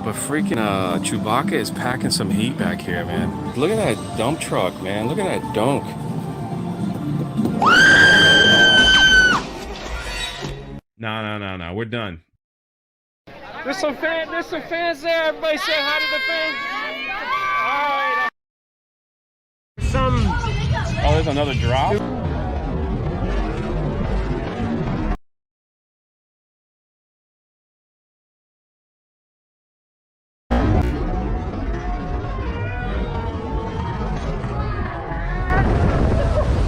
But freaking Chewbacca is packing some heat back here, man. Look at that dump truck, man. Look at that dunk. No. We're done. There's some fans there. Everybody say hi to the fans. All right. Oh, there's another drop.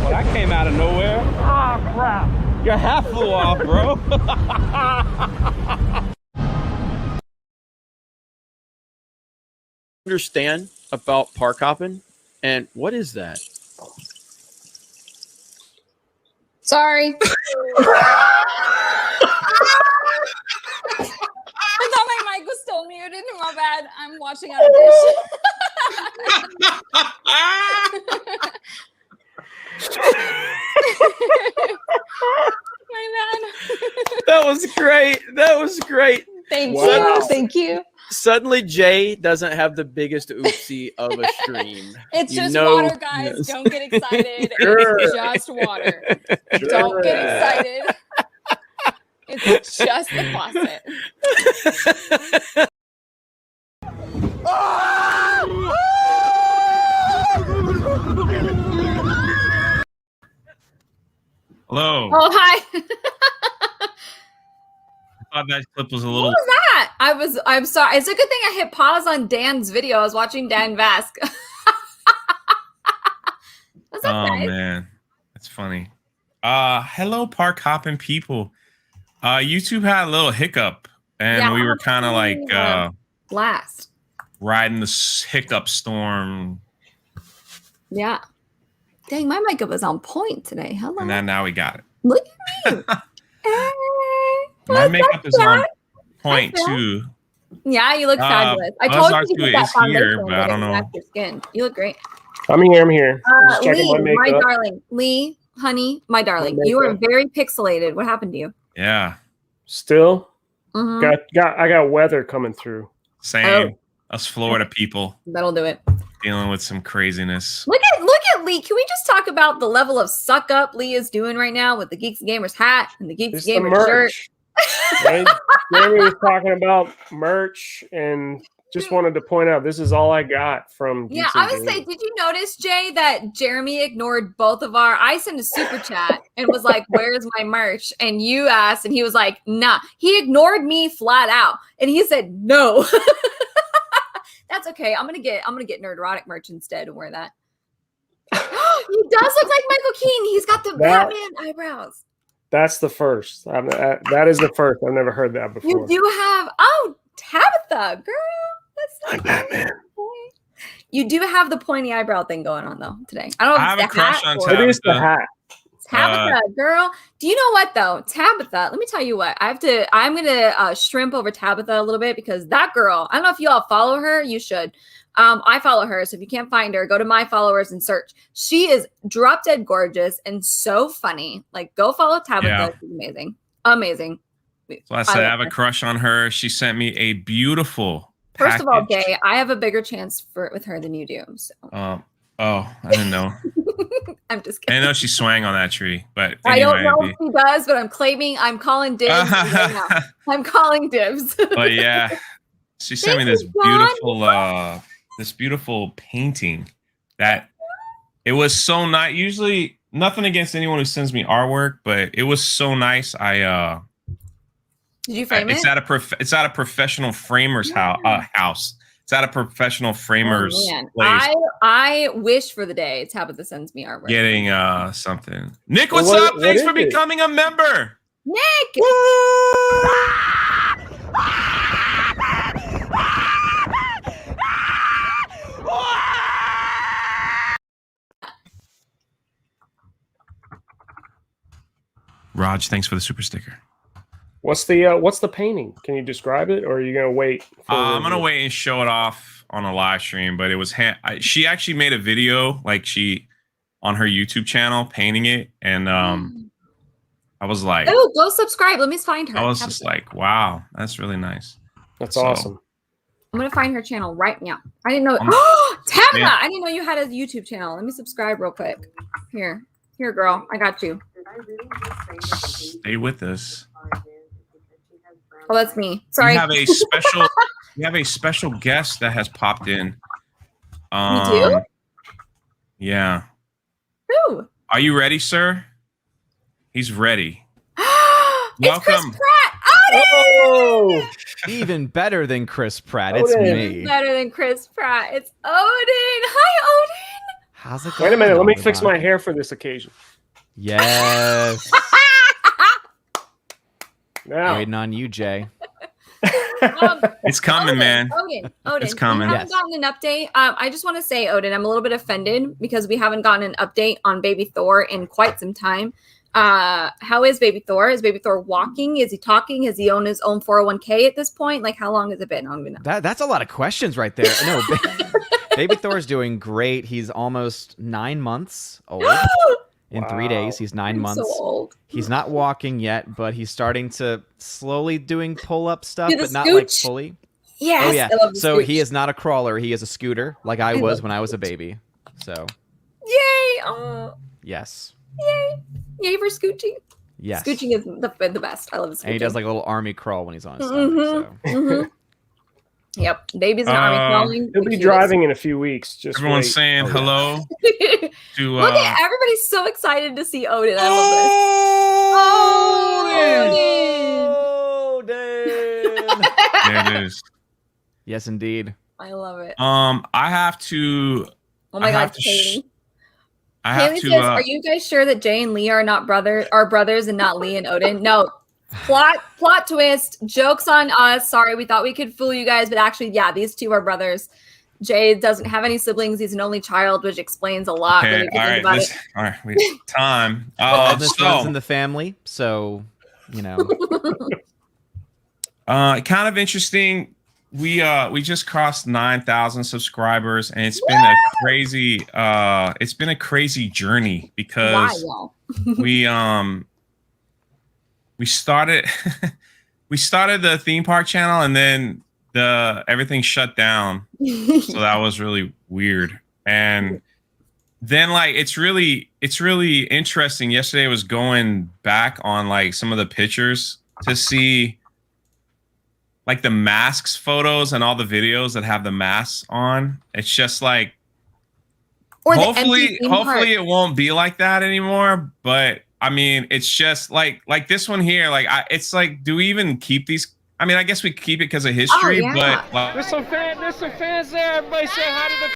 Well, that came out of nowhere. Oh, crap. Your hat flew off, bro. Understand about park hopping, and what is that? Sorry. I thought my mic was still muted. My bad. I'm washing out a dish. My bad. That was great. That was great. Thank you. Thank you. Suddenly, Jay doesn't have the biggest oopsie of a stream. It's just water, guys. Don't get excited. Sure. It's just water. Sure. Don't get excited. It's just the faucet. Hello. Oh, hi. I thought that clip was a little. What was that? I'm sorry. It's a good thing I hit pause on Dan's video. I was watching Dan Vask. That's okay. Oh man, that's funny. Hello, park hopping people. YouTube had a little hiccup, and we were kind of like blast riding the hiccup storm. Yeah. Dang, my makeup is on point today. Hello. And then now we got it. Look at me. Hey, my makeup is on point too. Yeah, you look fabulous. I told you to get that foundation, but I don't know. Your skin. You look great. I'm here. Lee, my darling. Lee, honey, my darling. You are very pixelated. What happened to you? Yeah. Still? I got weather coming through. Same. Us Florida people. That'll do it. Dealing with some craziness. Look at Lee. Can we just talk about the level of suck up Lee is doing right now with the Geeks and Gamers hat and the Geeks and Gamers shirt? Right? Jeremy was talking about merch and just wanted to point out this is all I got from Geeks I would say, did you notice, Jay, that Jeremy ignored both of I sent a super chat and was like, where's my merch? And you asked, and he was like, nah. He ignored me flat out. And he said, no. That's okay. I'm gonna get Nerdotic merch instead and wear that. He does look like Michael Keaton. He's got the Batman eyebrows. That's the first. That is the first. I've never heard that before. You do have Tabitha, girl. That's not Batman. You do have the pointy eyebrow thing going on though today. I don't know if I have a crush on Tabitha. It is the hat. Tabitha, girl. Do you know what though? Tabitha, let me tell you what. I'm gonna shrimp over Tabitha a little bit because that girl, I don't know if you all follow her, you should. I follow her, so if you can't find her, go to my followers and search. She is drop dead gorgeous and so funny. Like, go follow Tabitha. Yeah. She's amazing. Amazing. So I said I have a crush on her. She sent me a beautiful First of all, Jay, I have a bigger chance with her than you do. So. Oh, I didn't know. I'm just kidding. I know she swang on that tree, but anyway, I don't know if she does, but I'm calling dibs. I'm calling dibs. But yeah, she sent me this beautiful painting that it was so nice. Usually nothing against anyone who sends me artwork, but it was so nice. Did you frame it? It's at a professional framer's house. It's at a professional framer's place. I wish for the day Tabitha sends me artwork. Getting something. Nick, what's up? Thanks for becoming a member. Nick! Raj, thanks for the super sticker. What's the painting? Can you describe it, or are you gonna wait? I'm gonna wait and show it off on a live stream. But it was she actually made a video on her YouTube channel painting it, and I was like, oh, go subscribe. Let me find her. I was just like, wow, that's really nice. That's awesome. I'm gonna find her channel right now. I didn't know. Tamara, Yeah. I didn't know you had a YouTube channel. Let me subscribe real quick. Here, girl, I got you. Stay with us. Oh, that's me. Sorry. We have a special guest that has popped in. We do? Yeah. Who? Are you ready, sir? He's ready. It's Chris Welcome. Pratt. Oh, Even better than Chris Pratt. Odin. It's It's me. better than Chris Pratt. It's Odin. Hi, Odin. How's it going? wait a minute. Let me Odin? fix my hair for this occasion. Yes. Now, Waiting on you, Jay. It's coming, man. Odin. It's coming. We haven't gotten an update. I just want to say, Odin, I'm a little bit offended because we haven't gotten an update on Baby Thor in quite some time. How is Baby Thor? Is Baby Thor walking? Is he talking? Has he owned his own 401k at this point? Like, how long has it been? I don't even know. That's a lot of questions right there. No, Baby Thor's doing great. He's almost 9 months old. In 3 days, he's 9 months. So old. He's not walking yet, but he's starting to slowly doing pull-up stuff, Do the but not like scooch. fully. Yes. Oh yeah. I love the So scooch. he is not a crawler. He is a scooter, like I was when I was a baby. So Yay! Oh, yes, yay! Yay for scooching. yes. Scooching is the best. I love the scooching. And he does like a little army crawl when he's on his stomach. So. Mhm. Yep. Baby's an army crawling. he'll be driving in a few weeks. Just Everyone's wait. saying Oh, yeah. hello to. Look at everybody's so excited to see Odin. I love this. Odin! There it is. Yes, indeed. I love it. I have to. Oh my I god, have to Kaylee. I have Kaylee to. says, "Are you guys sure that Jay and Lee are brothers and not Lee and Odin?" No. Plot twist. Jokes on us. Sorry, we thought we could fool you guys, but actually, yeah, these two are brothers. Jay doesn't have any siblings. He's an only child, which explains a lot. Okay. When you All think right. about it. All right. Wait. Time. This runs So, in the family, so you know. kind of interesting. We just crossed 9,000 subscribers, and it's been a crazy journey Why, because y'all? we started the theme park channel, and then everything shut down. So that was really weird. And then like it's really interesting. Yesterday I was going back on like some of the pictures to see like the masks photos and all the videos that have the masks on. It's just like Or the hopefully empty theme park. it won't be like that anymore. But I mean, it's just like this one here. Like it's like, do we even keep these? I mean, I guess we keep it because of history, yeah. but like, There's some fans there. Everybody say hi to the.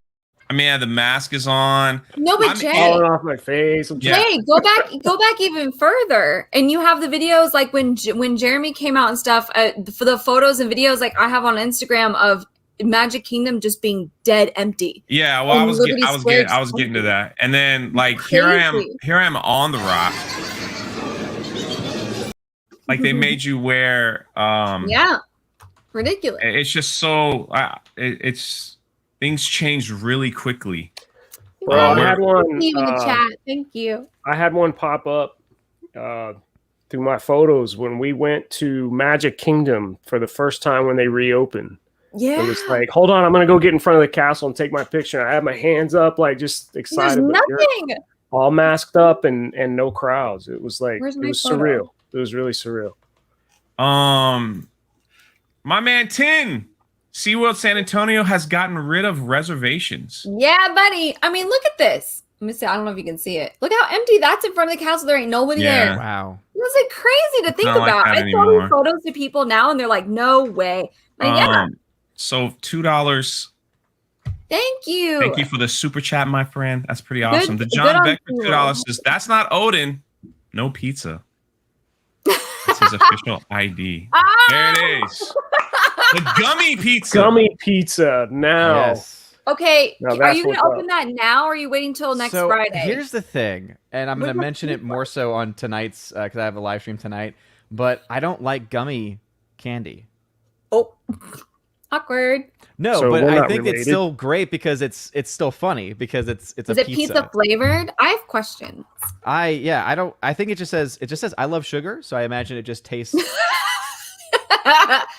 I mean, yeah, the mask is on. No, but Jay, Falling off my face. Yeah. Jay, go back even further, and you have the videos like when Jeremy came out and stuff. For the photos and videos, like I have on Instagram of Magic Kingdom just being dead empty. Yeah, well, And I was Liberty getting Square's to that, and then like here I Crazy. am on the raft. Like they made you wear. Yeah, ridiculous. It's just so. It's things changed really quickly. Well, I had one. Leave in the chat. Thank you. I had one pop up through my photos when we went to Magic Kingdom for the first time when they reopened. Yeah. It was like, hold on, I'm gonna go get in front of the castle and take my picture. I had my hands up, like just There's excited. but you're nothing. all masked up and no crowds. It was like Where's it my was photo? surreal. It was really surreal. My man Tin, SeaWorld San Antonio has gotten rid of reservations. Yeah, buddy. I mean, look at this. Let me see. I don't know if you can see it. Look how empty that's in front of the castle. There ain't nobody Yeah. there. Wow. It's like crazy to think not like about. that I saw anymore. these photos to people now, and they're like, "No way!" Like, yeah, So $2. thank you. Thank you for the super chat, my friend. That's pretty awesome. The good John on Becker you. $2 says that's not Odin. No pizza. That's his official ID. Ah! There it is. The gummy pizza. Gummy pizza now. Yes. Okay, Now are that's you going to what's open that now, or are you waiting till next So Friday? here's the thing, and I'm going to mention it more so on tonight's because I have a live stream tonight. But I don't like gummy candy. Oh, awkward. No, So but we're I not think related? it's still great because it's still funny because it's Is a it pizza flavored? I have questions. I think it just says I love sugar, so I imagine it just tastes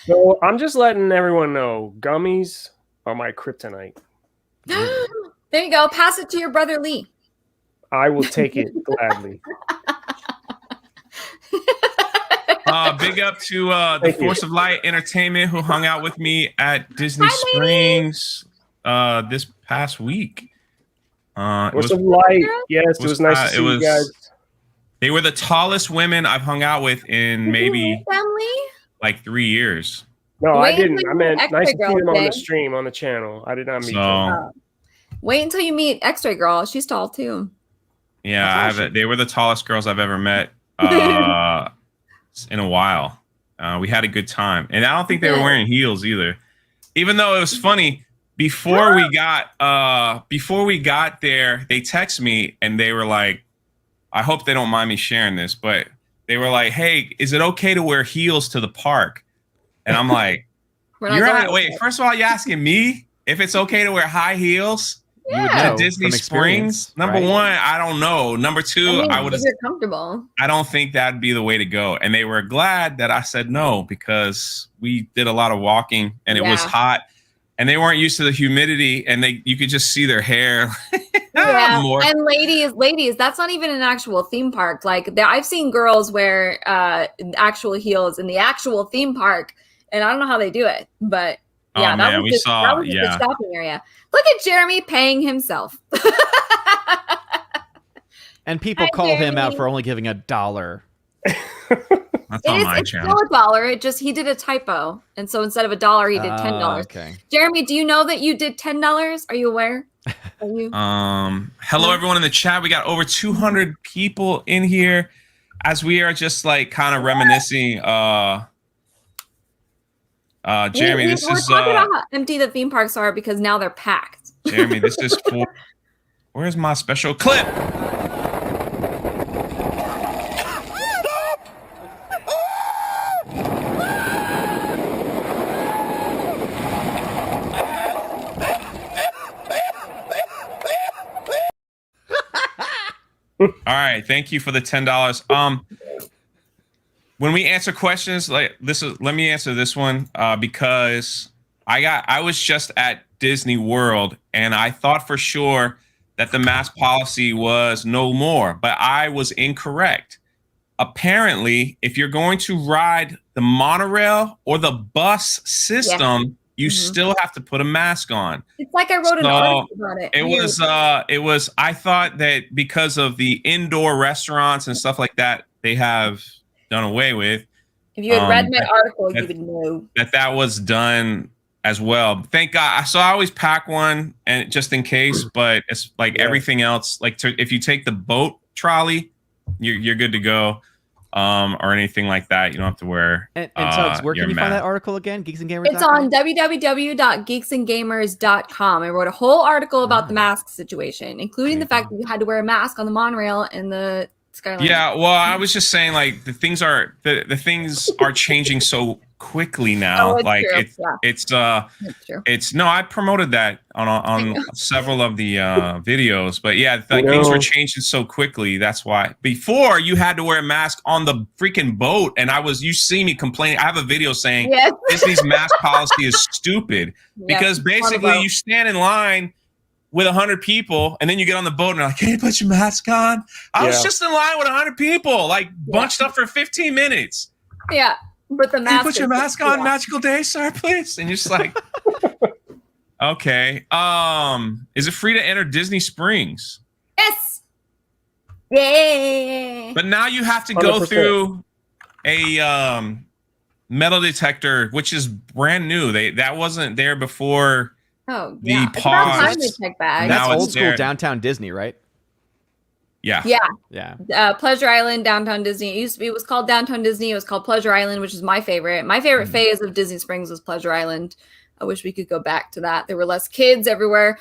So I'm just letting everyone know, gummies are my kryptonite. There you go. Pass it to your brother Lee. I will take it gladly. Big up to the Thank you. Force of Light Entertainment who hung out with me at Disney Hi, Springs this past week. It What's was, of light? Yes, it was nice to see you guys. they were the tallest women I've hung out with in maybe family. like 3 years. No, I Wait didn't. until I you meant meet nice to X-Ray see them Girl, on the okay? stream, on the channel. I did not meet them. So Wait until you meet X-Ray Girl. She's tall too. yeah, That's awesome. they were the tallest girls I've ever met in a while. We had a good time, and I don't think they were wearing heels either. Even though it was funny, before we got there, they texted me and they were like, I hope they don't mind me sharing this, but they were like, "Hey, is it okay to wear heels to the park?" And I'm like, wait, first of all, you're asking me if it's okay to wear high heels You would Yeah. know to Disney from experience, Springs? Number right? one, I don't know. Number two, I would. If you're comfortable. I don't think that'd be the way to go. And they were glad that I said no because we did a lot of walking and it was Yeah. hot, and they weren't used to the humidity, and you could just see their hair. Yeah, More. and ladies, that's not even an actual theme park. Like I've seen girls wear actual heels in the actual theme park, and I don't know how they do it. But yeah, Oh, man, we saw- that was just yeah. the shopping area. Look at Jeremy paying himself. And people Hi, call him out Jeremy. for only giving $1. That's on my It's channel. still $1. It just he did a typo, and so instead of $1, he did $10. Okay. Jeremy, do you know that you did $10? Are you aware? Are you? Hello, everyone in the chat. We got over 200 people in here as we are just like kind of reminiscing. Jeremy, this we're is talking about how empty the theme parks are because now they're packed. Jeremy, this is for. Where's my special clip? All right, thank you for the $10. When we answer questions like this let me answer this one because I was just at Disney World and I thought for sure that the mask policy was no more, but I was incorrect. Apparently, if you're going to ride the monorail or the bus system, you still have to put a mask on. It's like I wrote an article about it. It was I thought that because of the indoor restaurants and stuff like that, they have done away with. If you had read my article, you would know that was done as well. Thank God. So I always pack one and just in case, but it's like everything else. Like if you take the boat trolley, you're good to go. Or anything like that. You don't have to wear. And Tubbs, where your can you find mask. that article again? Geeksandgamers.com? it's on www.geeksandgamers.com. I wrote a whole article about the mask situation, including the fact that you had to wear a mask on the monorail and the Skyline. Yeah, well, I was just saying, like the things are changing so quickly now. It's like true. it's true. it's no, I promoted that on several of the videos, but yeah, like things were changing so quickly. That's why before you had to wear a mask on the freaking boat, and you see me complaining. I have a video saying Disney's mask policy is stupid because basically you stand in line with 100 people, and then you get on the boat and you're like, "Can you put your mask on?" I was just in line with 100 people, like bunched up for 15 minutes. Yeah, but the mask. Can you put your mask on, magical day, sir, please? And you're just like, okay. Is it free to enter Disney Springs? Yes. Yeah. But now you have to go 100%. through a metal detector, which is brand new. That wasn't there before. Oh, The yeah. It's about time pause. they check back. Now That's it's old school there. downtown Disney, right? Yeah. Yeah. Yeah. Pleasure Island, Downtown Disney. It was called Downtown Disney. It was called Pleasure Island, which is my favorite. My favorite phase of Disney Springs was Pleasure Island. I wish we could go back to that. There were less kids everywhere.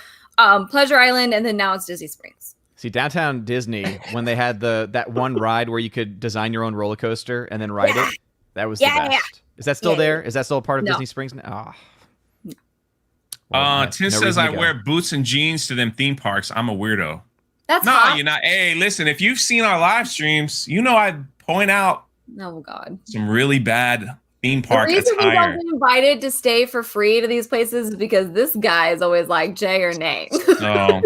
Pleasure Island, and then now it's Disney Springs. See, downtown Disney, when they had that one ride where you could design your own roller coaster and then ride it, that was the best. Is that still there? Is that still a part of No. Disney Springs now? Oh. Tim says I wear boots and jeans to them theme parks. I'm a weirdo. That's No, hot. you're not. Hey, listen, if you've seen our live streams, you know I point out Oh God. some really bad theme The park reason we attire. don't get invited to stay for free to these places is because this guy is always like Jay or Nay. So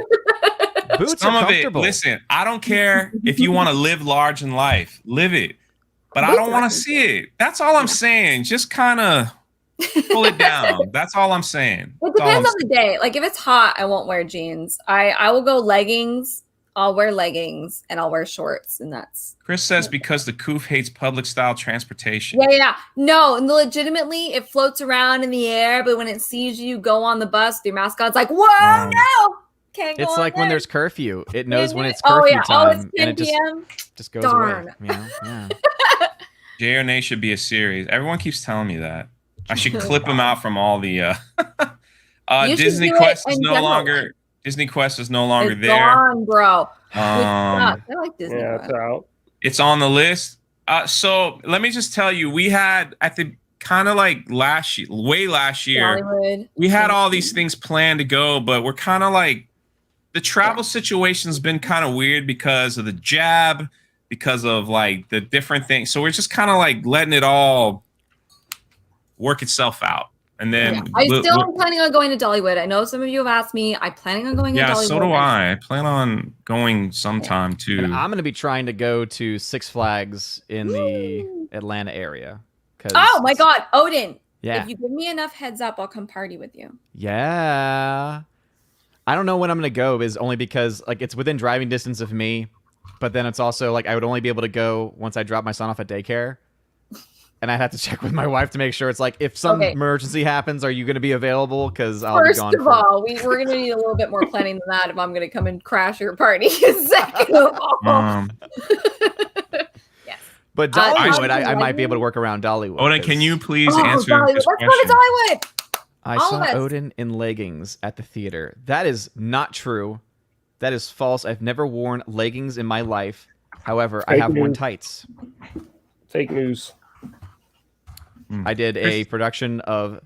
Boots some are of it, comfortable. listen, I don't care if you want to live large in life, live it. But I Boots don't are want to see it. That's all I'm saying. Just kind of pull it down. That's all I'm saying. It That's all depends I'm on the day. Like if it's hot, I won't wear jeans. I will go leggings. I'll wear leggings and I'll wear shorts, and that's Chris says because the coof hates public style transportation. yeah. No, and legitimately, it floats around in the air, but when it sees you go on the bus with your mask on, it's like, whoa, no, can't go. It's on like when there. there's curfew. It knows when it's Oh curfew yeah. time, Oh, it's 10 and it p.m. just goes Darn. away. You know? Yeah. JRNA should be a series. Everyone keeps telling me that. I should clip them out from all the You should Disney do it Quest is in no general. longer Disney Quest is no longer It's there. gone, bro. Which Um, sucks. I like Disney. Yeah, Quest. it's out. It's on the list. So let me just tell you, we had at the kind of like last year, Hollywood. we had all these things planned to go, but we're kind of like the travel situation's been kind of weird because of the jab, because of like the different things. So we're just kind of like letting it all work itself out. And then I still am planning on going to Dollywood. I know some of you have asked me. I'm planning on going to Dollywood. so do I. I plan on going sometime too. And I'm going to be trying to go to Six Flags in the Atlanta area. Oh my God, Odin. Yeah. If you give me enough heads up, I'll come party with you. Yeah. I don't know when I'm going to go is only because like it's within driving distance of me, but then it's also like I would only be able to go once I drop my son off at daycare. And I'd have to check with my wife to make sure it's like if some emergency happens, are you going to be available? Because I'll be gone. First of all, we're going to need a little bit more planning than that if I'm going to come and crash your party. Second of all, yes. But Dollywood, I might be able to work around Dollywood. Odin, can you please answer Dollywood. this Let's question? go to Dollywood. I All saw of us. Odin in leggings at the theater. That is not true. That is false. I've never worn leggings in my life. However, I have worn tights. Fake news. I did a production of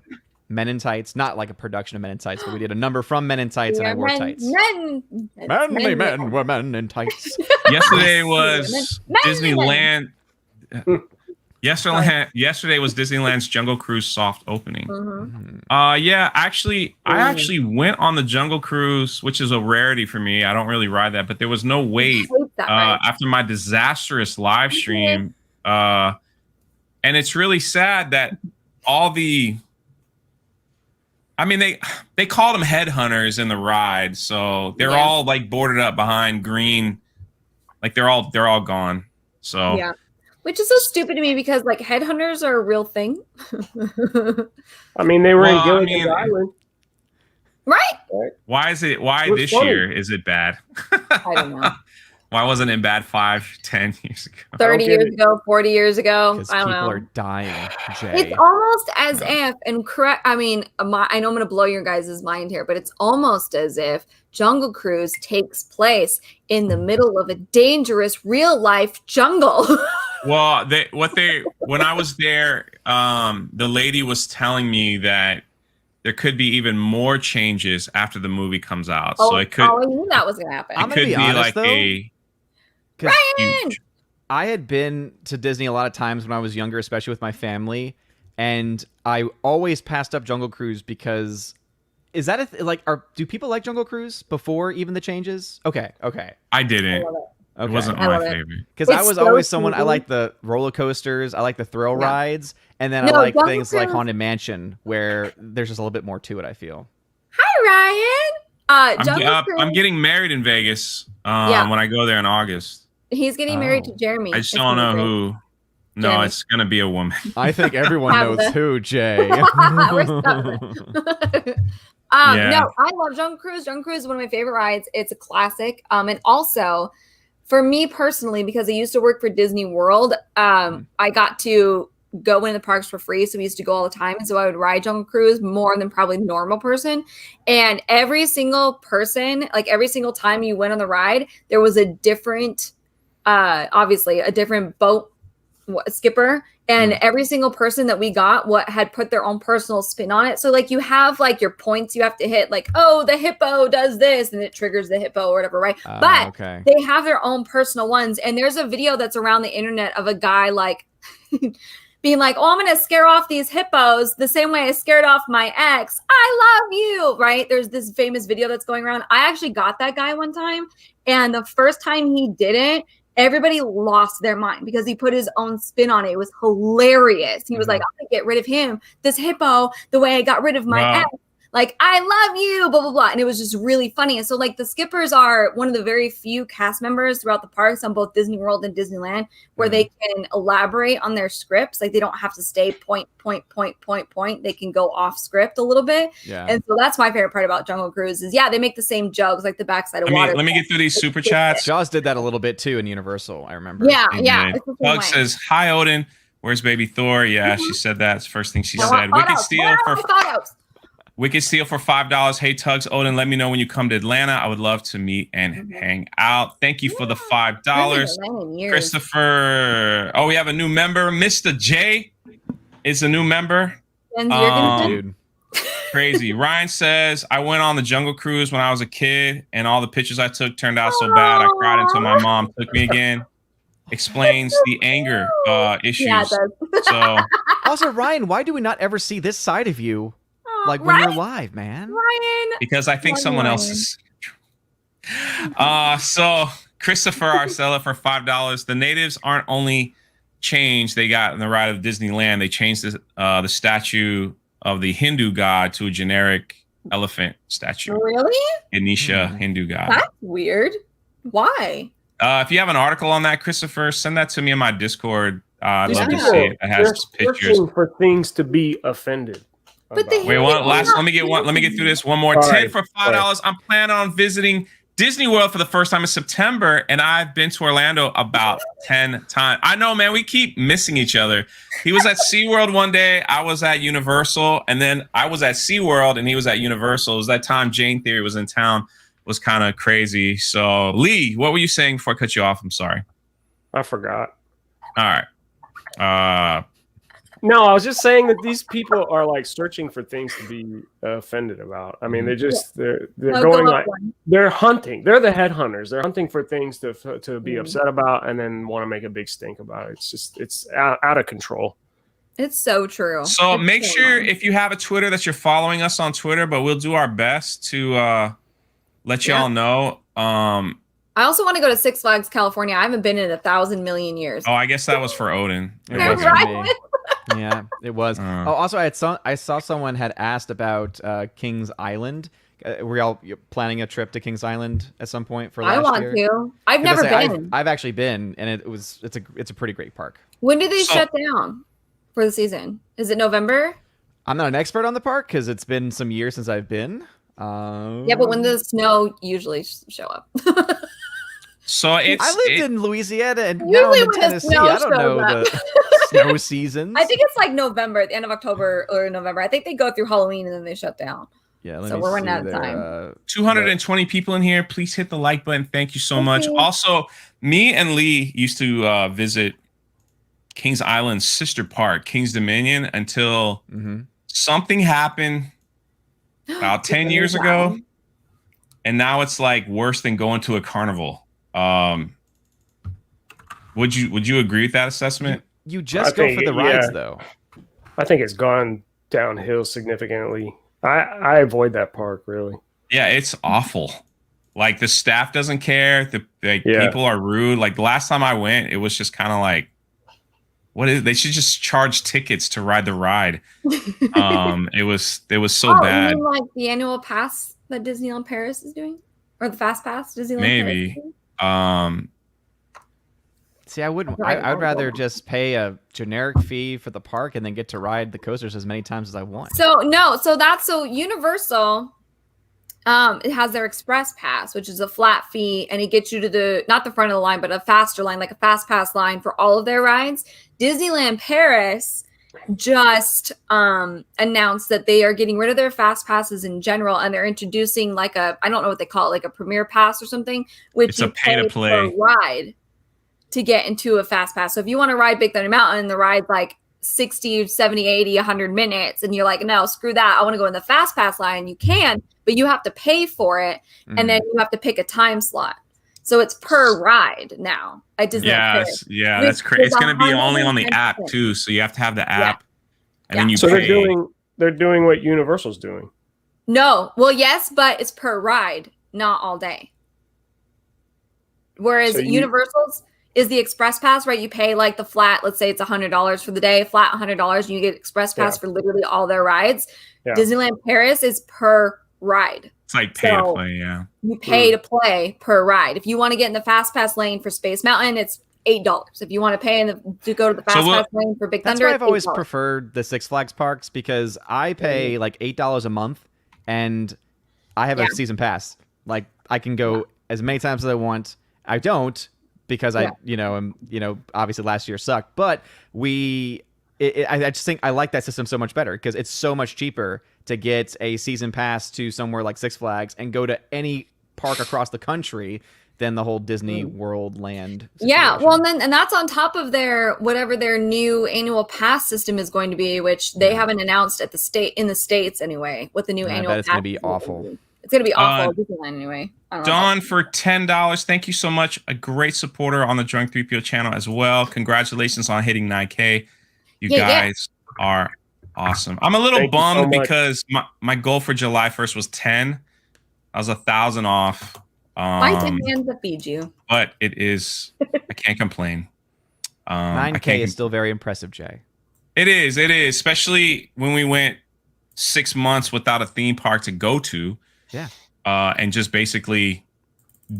Men in Tights. Not like a production of Men in Tights, but we did a number from Men in Tights, and I wore tights. Manly men were men in tights. Yesterday was Disneyland. Yesterday was Disneyland's Jungle Cruise soft opening. Yeah, I actually went on the Jungle Cruise, which is a rarity for me. I don't really ride that, but there was no wait after my disastrous live stream. And it's really sad that all they called them headhunters in the ride, so they're all like boarded up behind green, like they're all gone. So yeah. Which is so stupid to me because like headhunters are a real thing. I mean, they were in Gilligan's Island. Right? Why this year is it bad? I don't know. Why wasn't it bad 5-10 years ago? 30 years ago, 40 years ago. Because I don't people know. are dying, Jay. It's almost as if, and correct, I mean, I know I'm going to blow your guys' mind here, but it's almost as if Jungle Cruise takes place in the middle of a dangerous real life jungle. Well, when I was there, the lady was telling me that there could be even more changes after the movie comes out. So it could. Oh, I knew that was going to happen. I'm gonna be honest, like though, Ryan! I had been to Disney a lot of times when I was younger, especially with my family, and I always passed up Jungle Cruise because is that do people like Jungle Cruise before even the changes? Okay. I didn't. Okay. It wasn't my favorite. Because I was always someone, I like the roller coasters, I like the thrill rides, and then I like things like Haunted Mansion where there's just a little bit more to it, I feel. Hi, Ryan. I'm getting married in Vegas when I go there in August. He's getting married to Jeremy. I just don't know who. No, Jeremy. it's going to be a woman. I think everyone knows who, Jay. No, I love Jungle Cruise. Jungle Cruise is one of my favorite rides. It's a classic. And also, for me personally, because I used to work for Disney World, I got to go into the parks for free. So we used to go all the time. And so I would ride Jungle Cruise more than probably the normal person. And every single person, like every single time you went on the ride, there was a different, obviously a different boat skipper. And every single person that we got had put their own personal spin on it. So like you have like your points you have to hit, like, oh, the hippo does this and it triggers the hippo or whatever, right? But they have their own personal ones. And there's a video that's around the internet of a guy like being like, oh, I'm going to scare off these hippos the same way I scared off my ex. I love you, right? There's this famous video that's going around. I actually got that guy one time. And the first time he didn't, everybody lost their mind because he put his own spin on it. It was hilarious. He was like, I'm going to get rid of him, this hippo, the way I got rid of my ex. Like, I love you, blah, blah, blah. And it was just really funny. And so, like, the skippers are one of the very few cast members throughout the parks on both Disney World and Disneyland where they can elaborate on their scripts. Like, they don't have to stay point. They can go off script a little bit. Yeah. And so that's my favorite part about Jungle Cruise is, they make the same jokes, like the backside of water. Let me get through these super chats. Jaws did that a little bit, too, in Universal, I remember. Yeah. Doug says, hi, Odin. Where's baby Thor? Yeah, she said that. It's the first thing she said. Wicked Steel for $5. Hey, Tugs, Odin, let me know when you come to Atlanta. I would love to meet and hang out. Thank you for the $5. Christopher. Oh, we have a new member. Mr. J is a new member. Dude. Crazy. Ryan says, I went on the Jungle Cruise when I was a kid, and all the pictures I took turned out so bad. I cried until my mom took me again. Explains the anger issues. Yeah, it does. So, also, Ryan, why do we not ever see this side of you? Like when you're live, man. Ryan. Because I think someone else is. So Christopher Arcella for $5. The natives aren't only changed, they got in the ride of Disneyland. They changed the statue of the Hindu god to a generic elephant statue. Really? Ganesha Hindu god. That's weird. Why? If you have an article on that, Christopher, send that to me in my Discord. I'd love to see it. It has pictures. For things to be offended. But let me get through this one more. 10 for $5. I'm planning on visiting Disney World for the first time in September, and I've been to Orlando about 10 times. I know, man, we keep missing each other. He was at SeaWorld one day, I was at Universal, and then I was at SeaWorld and he was at Universal. It was that time Jane Theory was in town. It was kind of crazy. So Lee, what were you saying before I cut you off? I'm sorry. I forgot. All right. No, I was just saying that these people are like searching for things to be offended about. I mean, they're going like they're hunting. They're the headhunters. They're hunting for things to be upset about and then want to make a big stink about it. It's out of control. It's so true. So make sure if you have a Twitter that you're following us on Twitter, but we'll do our best to let y'all know. I also want to go to Six Flags California. I haven't been in 1,000 million years. Oh, I guess that was for Odin. Yeah, it was. Also, I saw someone had asked about Kings Island. Were y'all planning a trip to Kings Island at some point for last year? I want to. I've never been. I've actually been, and it's a pretty great park. When do they shut down for the season? Is it November? I'm not an expert on the park because it's been some years since I've been. Yeah, but when does snow usually show up? So I lived in Louisiana and now I'm in Tennessee. I don't know the snow seasons. I think it's like November, the end of October or November. I think they go through Halloween and then they shut down. Yeah, so we're running out of time. 220 people in here. Please hit the like button. Thank you so much. Also, me and Lee used to visit Kings Island's sister park, Kings Dominion, until something happened about 10 years ago. And now it's like worse than going to a carnival. Would you agree with that assessment? You just go for the rides, though. I think it's gone downhill significantly. I avoid that park, really. Yeah, it's awful. Like, the staff doesn't care. People are rude. Like, the last time I went, it was just kind of like, they should just charge tickets to ride the ride. It was so bad. You mean like the annual pass that Disneyland Paris is doing? Or the Fast Pass Disneyland Maybe. Paris? See, I wouldn't. I would rather just pay a generic fee for the park and then get to ride the coasters as many times as I want. So Universal. It has their Express Pass, which is a flat fee, and it gets you to not the front of the line, but a faster line, like a Fast Pass line for all of their rides. Disneyland Paris just announced that they are getting rid of their Fast Passes in general, and they're introducing like I don't know what they call it, like a Premier Pass or something, which it's a pay to play ride to get into a Fast Pass. So if you want to ride Big Thunder Mountain, the ride's like 60, 70, 80, 100 minutes, and you're like, no, screw that. I want to go in the Fast Pass line. You can, but you have to pay for it, and then you have to pick a time slot. So it's per ride now at Disneyland Paris. Yeah, that's crazy. It's going to be only on the app too, so you have to have the app, and then you So pay. they're doing what Universal's doing. No, well, yes, but it's per ride, not all day. Whereas Universal's is the express pass, right? You pay like the flat, let's say it's $100 for the day, flat $100, and you get express pass for literally all their rides. Yeah. Disneyland Paris is per ride. It's like pay to play, yeah. You pay to play per ride. If you want to get in the fast pass lane for Space Mountain, it's $8. If you want to pay to go to the fast pass lane for Big Thunder, that's why I've always preferred the Six Flags parks, because I pay like $8 a month and I have a season pass. Like I can go as many times as I want. I don't because I obviously last year sucked, but I just think I like that system so much better because it's so much cheaper to get a season pass to somewhere like Six Flags and go to any park across the country than the whole Disney World land situation. Yeah, well, and that's on top of whatever their new annual pass system is going to be, which they haven't announced in the States anyway, what the new annual pass. It's going to be awful. It's going to be awful at Disneyland anyway. Dawn for $10. Thank you so much. A great supporter on the Drunk 3PO channel as well. Congratulations on hitting 9K. You guys are awesome. I'm a little bummed because my goal for July 1st was 10. I was 1,000 off. My demands to feed you. But it is, I can't complain. 9K is still very impressive, Jay. It is, especially when we went 6 months without a theme park to go to. Yeah. And just basically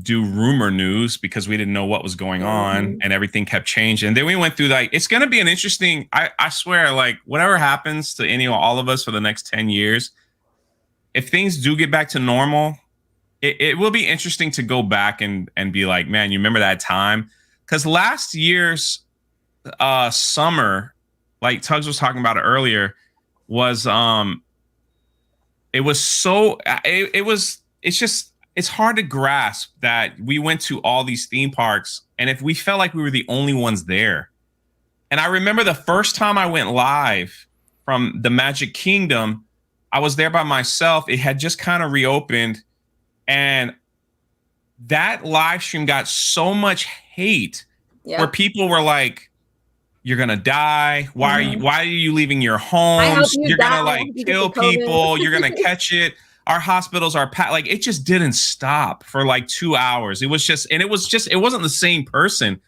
do rumor news because we didn't know what was going on and everything kept changing. And then we went through it's going to be an interesting, I swear, like whatever happens to all of us for the next 10 years, if things do get back to normal, it will be interesting to go back and be like, man, you remember that time? Because last year's summer, like Tugs was talking about it earlier, was it's hard to grasp that we went to all these theme parks and if we felt like we were the only ones there. And I remember the first time I went live from the Magic Kingdom, I was there by myself. It had just kind of reopened. And that live stream got so much hate where people were like, you're going to die. Why are you leaving your homes? You're going to like kill people. You're going to catch it. Our hospitals are packed. Like it just didn't stop for like 2 hours. It wasn't the same person.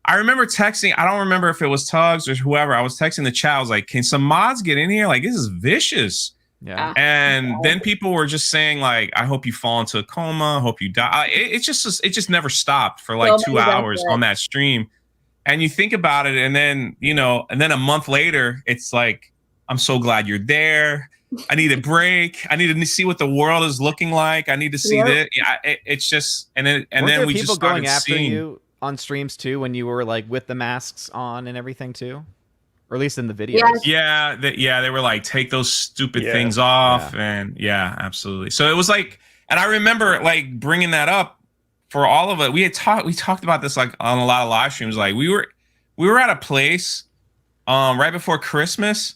I remember texting. I don't remember if it was Tugs or whoever. I was texting the chat. I was like, can some mods get in here? Like, this is vicious. Yeah. And then people were just saying like, I hope you fall into a coma. I hope you die. It just never stopped for like 2 hours on that stream. And you think about it. And then, a month later, it's like, I'm so glad you're there. I need a break. I need to see what the world is looking like. I need to see that. Yeah, it's just, and then we just started going after you on streams too when you were like with the masks on and everything too, or at least in the videos. Yeah, they were like, take those stupid things off, and absolutely. So it was like, and I remember like bringing that up for all of it. We talked about this like on a lot of live streams. Like we were at a place right before Christmas.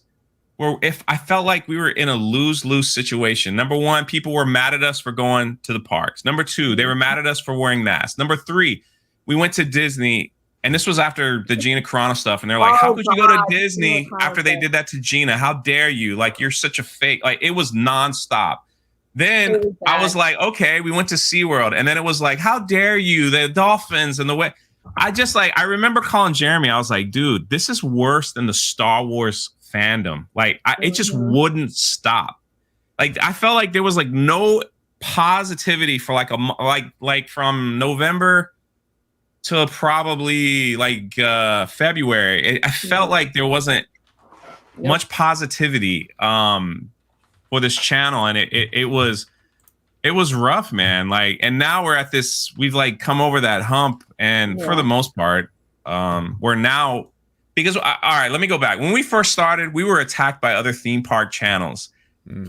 Where if I felt like we were in a lose-lose situation. Number one, people were mad at us for going to the parks. Number two, they were mad at us for wearing masks. Number three, we went to Disney, and this was after the Gina Carano stuff, and they're like, how could you go to Disney after they did that to Gina? How dare you? Like, you're such a fake. Like, it was nonstop. Then I was like, okay, we went to SeaWorld, and then it was like, how dare you? The dolphins and the way. I remember calling Jeremy. I was like, dude, this is worse than the Star Wars fandom. Like it just wouldn't stop. Like I felt like there was like no positivity for like like from November to probably like February. I felt like there wasn't much positivity for this channel, and it was rough, man. Like, and now we're at this, we've like come over that hump, and for the most part we're now. Because, all right, let me go back. When we first started, we were attacked by other theme park channels.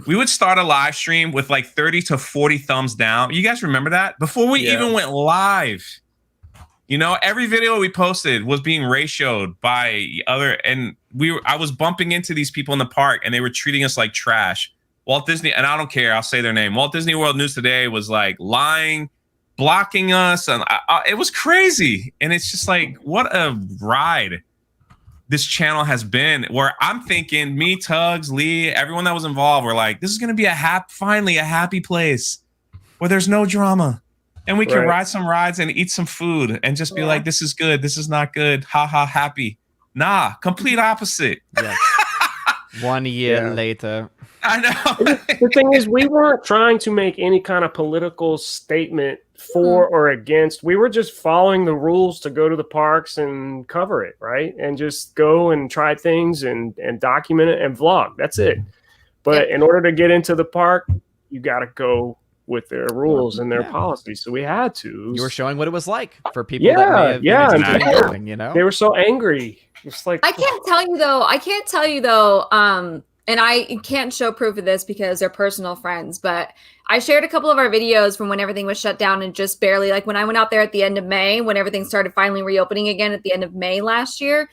We would start a live stream with like 30 to 40 thumbs down. You guys remember that? Before we even went live, every video we posted was being ratioed by other. And I was bumping into these people in the park, and they were treating us like trash. Walt Disney, and I don't care, I'll say their name. Walt Disney World News Today was like lying, blocking us, and it was crazy. And it's just like, what a ride this channel has been, where I'm thinking me, Tugs, Lee, everyone that was involved were like, this is going to be finally a happy place where there's no drama and we can ride some rides and eat some food and just be like, this is good. This is not good. Ha ha, happy. Nah, complete opposite. Yes. 1 year later. I know. The thing is, we weren't trying to make any kind of political statement for or against. We were just following the rules to go to the parks and cover it, right? And just go and try things and document it and vlog. That's it. But in order to get into the park, you got to go with their rules and their policies. So we had to. You were showing what it was like for people that may have been building, you know? They were so angry. It's like, I can't tell you though, and I can't show proof of this because they're personal friends, but I shared a couple of our videos from when everything was shut down and just barely, like when I went out there at the end of May, when everything started finally reopening again at the end of May last year,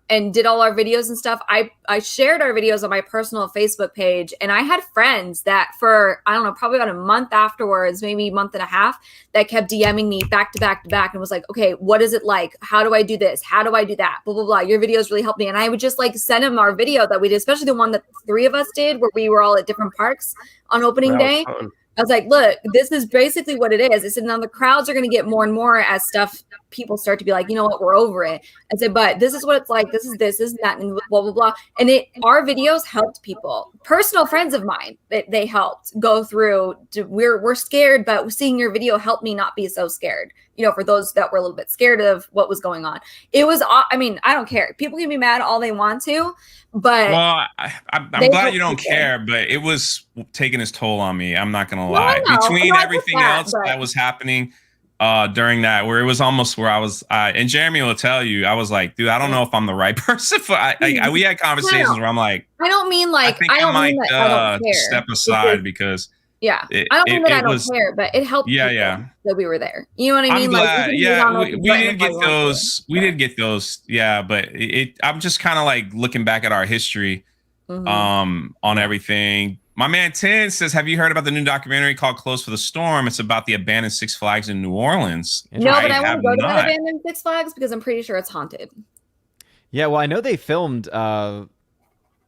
and did all our videos and stuff. I shared our videos on my personal Facebook page, and I had friends that for, I don't know, probably about a month afterwards, maybe a month and a half, that kept DMing me back to back to back and was like, okay, what is it like? How do I do this? How do I do that? Blah, blah, blah. Your videos really helped me. And I would just like send them our video that we did, especially the one that the three of us did where we were all at different parks on opening day. I was like, look, this is basically what it is. I said, now the crowds are going to get more and more as people start to be like, you know what, we're over it. I said, but this is what it's like. This is that, and blah, blah, blah. And our videos helped people. Personal friends of mine, they helped go through. We're scared, but seeing your video helped me not be so scared. You know, for those that were a little bit scared of what was going on. It was, I mean, I don't care. People can be mad all they want to, but. Well, I'm glad you don't care, but it was taking its toll on me. I'm not going to lie. Between everything else that was happening during that, where it was almost where I was, and Jeremy will tell you, I was like, dude, I don't know if I'm the right person for, we had conversations where I'm like, I don't mean like, I don't mean that I don't care. Step aside because. Yeah, I don't mean that I don't care, but it helped. That we were there. You know what I mean? I'm glad. We did get those. We did get those. Yeah, but I'm just kind of like looking back at our history, on everything. My man Tin says, "Have you heard about the new documentary called Close for the Storm? It's about the abandoned Six Flags in New Orleans." No, but I want to go to that abandoned Six Flags because I'm pretty sure it's haunted. Yeah, well, I know they filmed.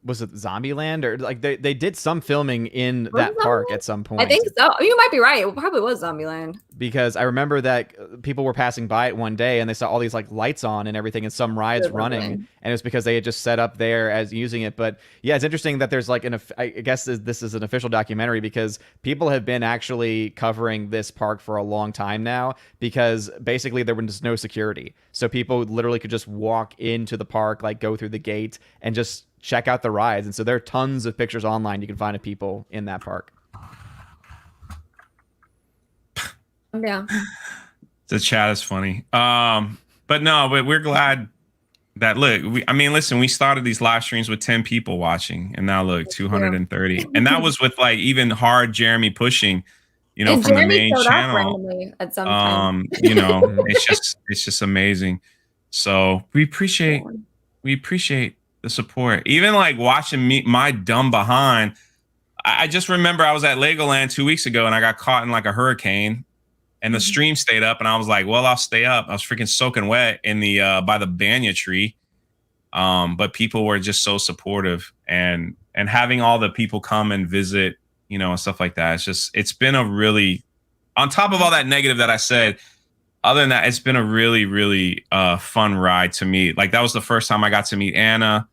Was it Zombieland, or like they did some filming in that park at some point? I think so. You might be right. It probably was Zombieland. Because I remember that people were passing by it one day and they saw all these like lights on and everything and some rides running, and it was because they had just set up there as using it. But yeah, it's interesting that there's like I guess this is an official documentary because people have been actually covering this park for a long time now, because basically there was no security. So people literally could just walk into the park, like go through the gate and just check out the rides. And so there are tons of pictures online you can find of people in that park. Yeah. The chat is funny. But we're glad that, look, listen, we started these live streams with 10 people watching, and now look, 230. And that was with like even hard Jeremy pushing, from Jeremy the main channel. Randomly at some time. It's just amazing. So we appreciate the support. Even like watching my dumb behind. I just remember I was at Legoland 2 weeks ago and I got caught in like a hurricane, and the stream stayed up, and I was like, well, I'll stay up. I was freaking soaking wet in the by the banyan tree. But people were just so supportive, and having all the people come and visit, and stuff like that. It's been a really, on top of all that negative that I said, other than that, it's been a really, really fun ride to meet. Like, that was the first time I got to meet Anna.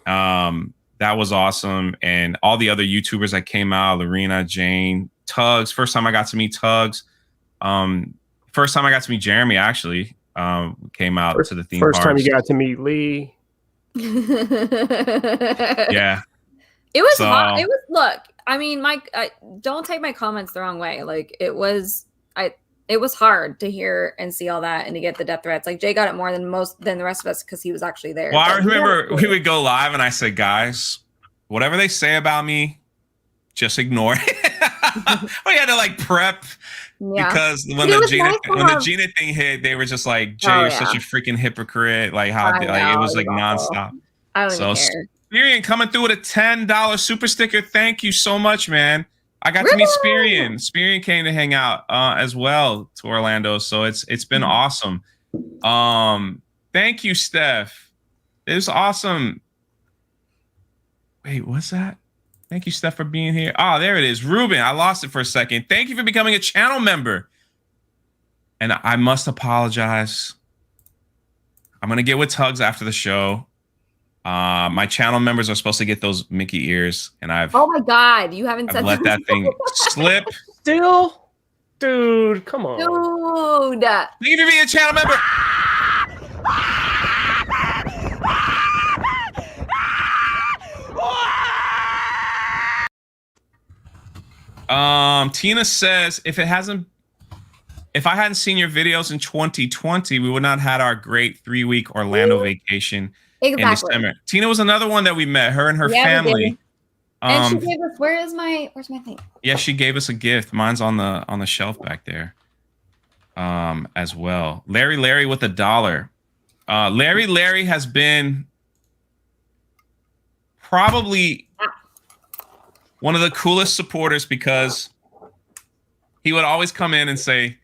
That was awesome. And all the other YouTubers that came out, Lorena, Jane, Tugs. First time I got to meet Tugs. First time I got to meet Jeremy, actually, came out to the theme park. First time you got to meet Lee. Yeah. It was hot. It was, look, I mean, Mike, don't take my comments the wrong way. Like, it was hard to hear and see all that and to get the death threats. Like, Jay got it more than the rest of us because he was actually there. Well, I remember we would go live and I said, guys, whatever they say about me, just ignore it. We had to like prep because when the Gina thing hit, they were just like, Jay, you're such a freaking hypocrite. Like, it was like nonstop. I don't even care. Spirian coming through with a $10 super sticker. Thank you so much, man. I got to meet Spirian. Spirian came to hang out as well to Orlando, so it's been awesome. Thank you, Steph. It was awesome. Wait, what's that? Thank you, Steph, for being here. Oh, there it is. Ruben, I lost it for a second. Thank you for becoming a channel member. And I must apologize. I'm going to get with Tugs after the show. My channel members are supposed to get those Mickey ears, and Oh my God, you haven't said let that thing slip. Still, dude, come on. Dude. Thank you for being a channel member. Tina says if I hadn't seen your videos in 2020, we would not have had our great 3-week Orlando vacation in December. Tina was another one that we met, her and her family. And she gave us where's my thing? Yeah, she gave us a gift. Mine's on the shelf back there. As well. Larry with $1. Larry has been probably one of the coolest supporters because he would always come in and say,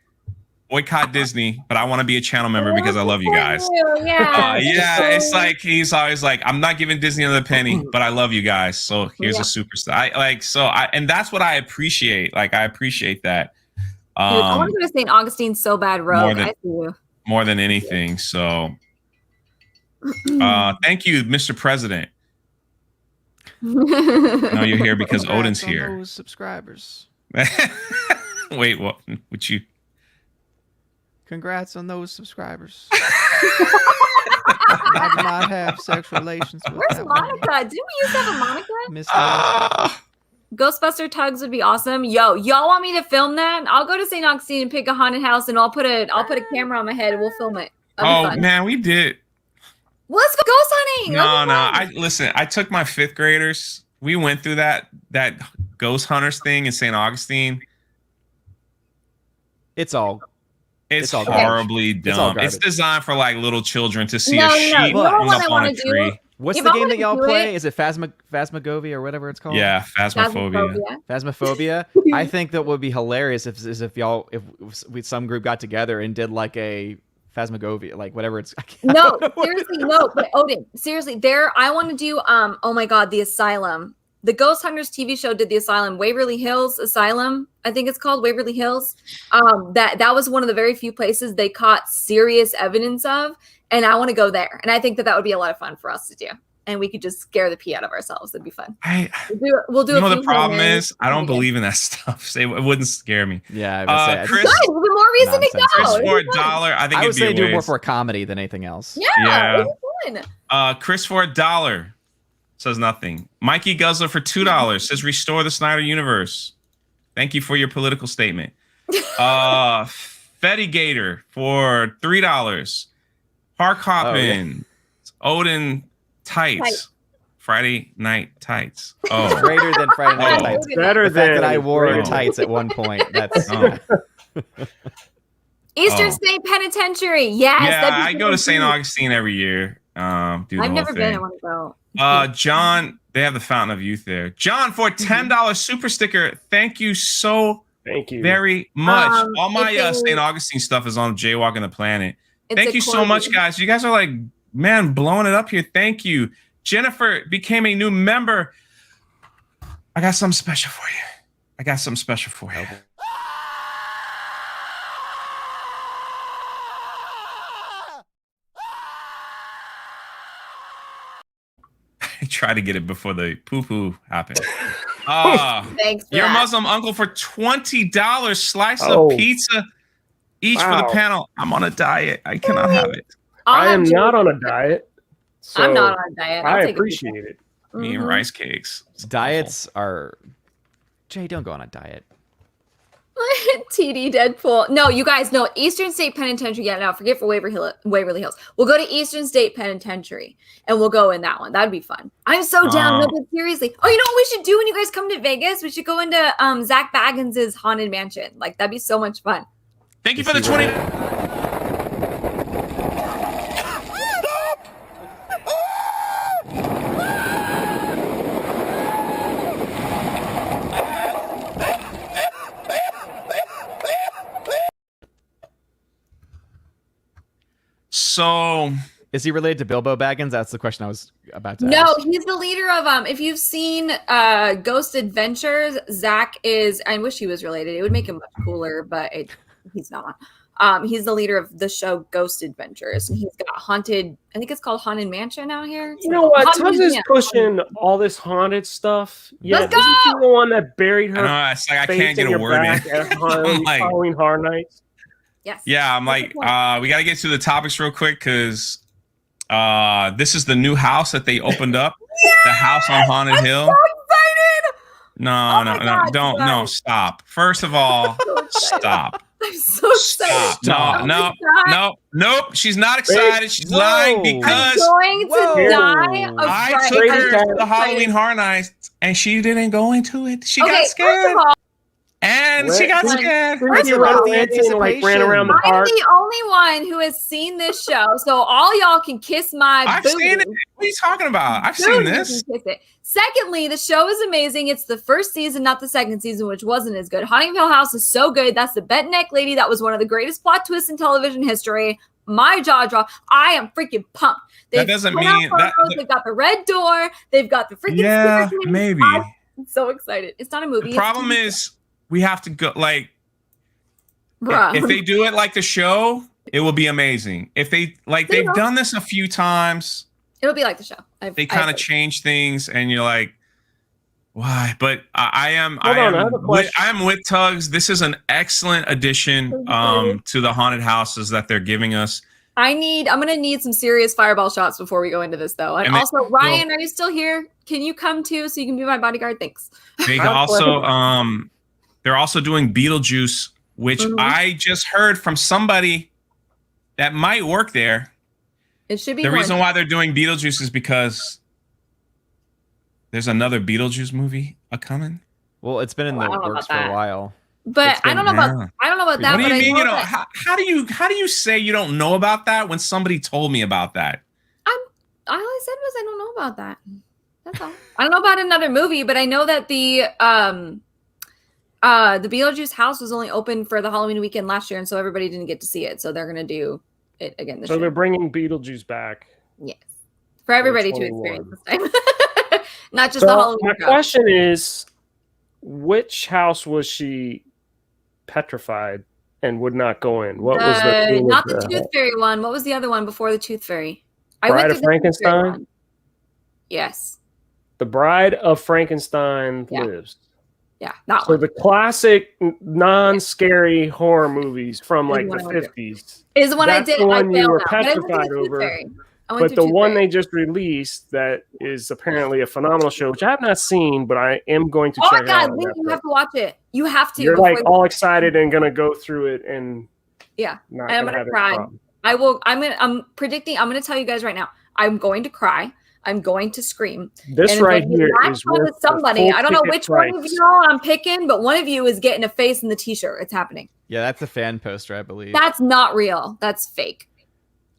boycott Disney, but I want to be a channel member because I love you guys. Yeah. It's like he's always like, I'm not giving Disney another penny, but I love you guys. So here's a superstar. And that's what I appreciate. Like I appreciate that. Dude, I want to go to St. Augustine so bad, Rogue. I see you. More than anything. So thank you, Mr. President. No, you're here because Odin's here. Those subscribers. Wait, what? Would you? Congrats on those subscribers. I did not have sexual relations with Where's that Monica? Didn't we used to have a Monica? Miss Ghostbuster Tugs would be awesome. Yo, y'all want me to film that? I'll go to St. Augustine and pick a haunted house, and I'll put a camera on my head, and we'll film it. Oh man, we did. Let's go ghost hunting. No. I took my 5th graders. We went through that ghost hunters thing in St. Augustine. It's horribly dumb. It's designed for like little children to see a sheep hung up on a tree. What's the game that y'all play? Is it Phasmophobia or whatever it's called? Yeah, Phasmophobia. Phasmophobia. I think that would be hilarious if some group got together and did like a Phasmophobia, like whatever it's. No, seriously, no. But Odin, seriously, I want to do. Oh my God, the Asylum. The Ghost Hunters TV show did the Asylum, Waverly Hills Asylum. I think it's called Waverly Hills. That was one of the very few places they caught serious evidence of, and I want to go there. And I think that would be a lot of fun for us to do, and we could just scare the pee out of ourselves. That'd be fun. We'll do. The problem is I don't believe in that stuff. It wouldn't scare me. Yeah, Chris, good. More reason to go. Chris for $1. I think I would say do it more waste. for a comedy than anything else. Yeah. It'd be fun. Chris for $1 says nothing. Mikey Guzzler for $2 says restore the Snyder Universe. Thank you for your political statement. Fetty Gator for $3. Park Hoppin. Odin Tights. Friday Night Tights. Oh, greater than Friday Night Tights. Better the fact than that I wore tights at one point. That's Eastern State Penitentiary. Yes. Yeah, I go to St. Augustine every year. I've never been. I want to go. John, they have the Fountain of Youth there. John for $10 super sticker. Thank you very much. All my St. Augustine stuff is on Jaywalking the Planet. Thank you so much, guys. You guys are like, man, blowing it up here. Thank you. Jennifer became a new member. I got something special for you. I try to get it before the poo-poo happened. Thanks for your that. Muslim uncle for $20 slice of pizza each for the panel. I'm on a diet. I cannot have it. I am not on a diet. So I'm not on a diet. I appreciate it. Me and rice cakes. Diets are. Jay, don't go on a diet. TD Deadpool. No, you guys know Eastern State Penitentiary. Yeah, no, forget for Waverly Hills. We'll go to Eastern State Penitentiary and we'll go in that one. That'd be fun. I'm so down. No, but seriously. Oh, you know what we should do when you guys come to Vegas? We should go into Zach Baggins's haunted mansion. Like that'd be so much fun. Thank you for the 20. Is he related to Bilbo Baggins? That's the question I was about to No, ask. he's the leader of if you've seen Ghost Adventures, Zach is. I wish he was related. It would make him much cooler, but he's not. He's the leader of the show Ghost Adventures, and he's got haunted. I think it's called Haunted Mansion out here. You know what? Haunted Tubbs is Museum. pushing all this haunted stuff. Yeah, Let's isn't she go! the one that buried her I know, it's like I face can't get in a your word in. back at Halloween, like- Halloween Horror Nights? Yes. Yeah, I'm like, we got to get to the topics real quick because this is the new house that they opened up. The house on Haunted Hill. So excited! No, Oh no, my no, God, don't, you no, guys. stop. First of all, So excited. stop. I'm so excited. Stop. Oh No, my God. no, nope. She's not excited. She's Whoa. lying I'm because going to Whoa. die of I fright. took I'm her so to the Halloween excited. Horror Nights and she didn't go into it. She got Okay, scared. first of all, And she got First scared. First She of ran all, away and like ran around the I'm park. the only one who has seen this show, so all y'all can kiss my I've booty. seen it. What are you talking about? I've Booty, seen you this. can kiss it. Secondly, the show is amazing. It's the first season, not the second season, which wasn't as good. Haunting Hill House is so good. That's the bent neck lady. That was one of the greatest plot twists in television history. My jaw drop. I am freaking pumped. That doesn't put out mean photos, that- They've got the red door. They've got the freaking. Yeah, sticker thing. maybe. I'm so excited. It's not a movie. The problem is we have to go like Bruh. if they do it like the show, it will be amazing. If they like They they've don't. done this a few times, It'll be like the show. they kind of change things and you're like, why? But I am Hold on, I have a question. I'm with Tugs. This is an excellent addition to the haunted houses that they're giving us. I'm gonna need some serious fireball shots before we go into this though. And And they- also, Ryan, are you still here? Can you come too so you can be my bodyguard? Thanks. They I have a also they're also doing Beetlejuice, which Mhm. I just heard from somebody that might work there. It should be The reason one. why they're doing Beetlejuice is because there's another Beetlejuice movie coming. Well, it's been in the Well, I don't know works about for a that. while. But It's I don't know been- about that. What do but you I mean? You know, that- how do you say you don't know about that when somebody told me about that? all I said was I don't know about that. That's all. I don't know about another movie, but I know that the Beetlejuice house was only open for the Halloween weekend last year, and so everybody didn't get to see it. So they're gonna do it again this So year. they're bringing Beetlejuice back. Yes, for everybody to 21. experience this time, not just So the Halloween. my crowd. question is, which house was she petrified and would not go in? What was the theme not of the Tooth Fairy one? What was the other one before the Tooth Fairy? Bride to of the Tooth Fairy Frankenstein? one. Yes. The Bride of Frankenstein Yeah. lives. Yeah, that So one the classic non-scary horror movies from Is like the the one I did. 50s. is the one I that's did. the one I you failed were now, but I went to the petrified Tooth over. Fairy. I went But to the Tooth one Fairy. they just released that is apparently a phenomenal show, which I have not seen, but I am going to Oh my check out. god, on Link, you Netflix. have to watch it. You have to. You're before like you- all excited and gonna go through it and Yeah, not and I'm gonna gonna have cry. any problem. I will. I'm predicting. I'm gonna tell you guys right now. I'm going to cry. I'm going to scream. This And right when you here latch is onto worth the somebody. full I don't know ticket which one of price. you all I'm picking, but one of you is getting a face in the T-shirt. It's happening. Yeah, that's a fan poster, I believe. That's not real. That's fake.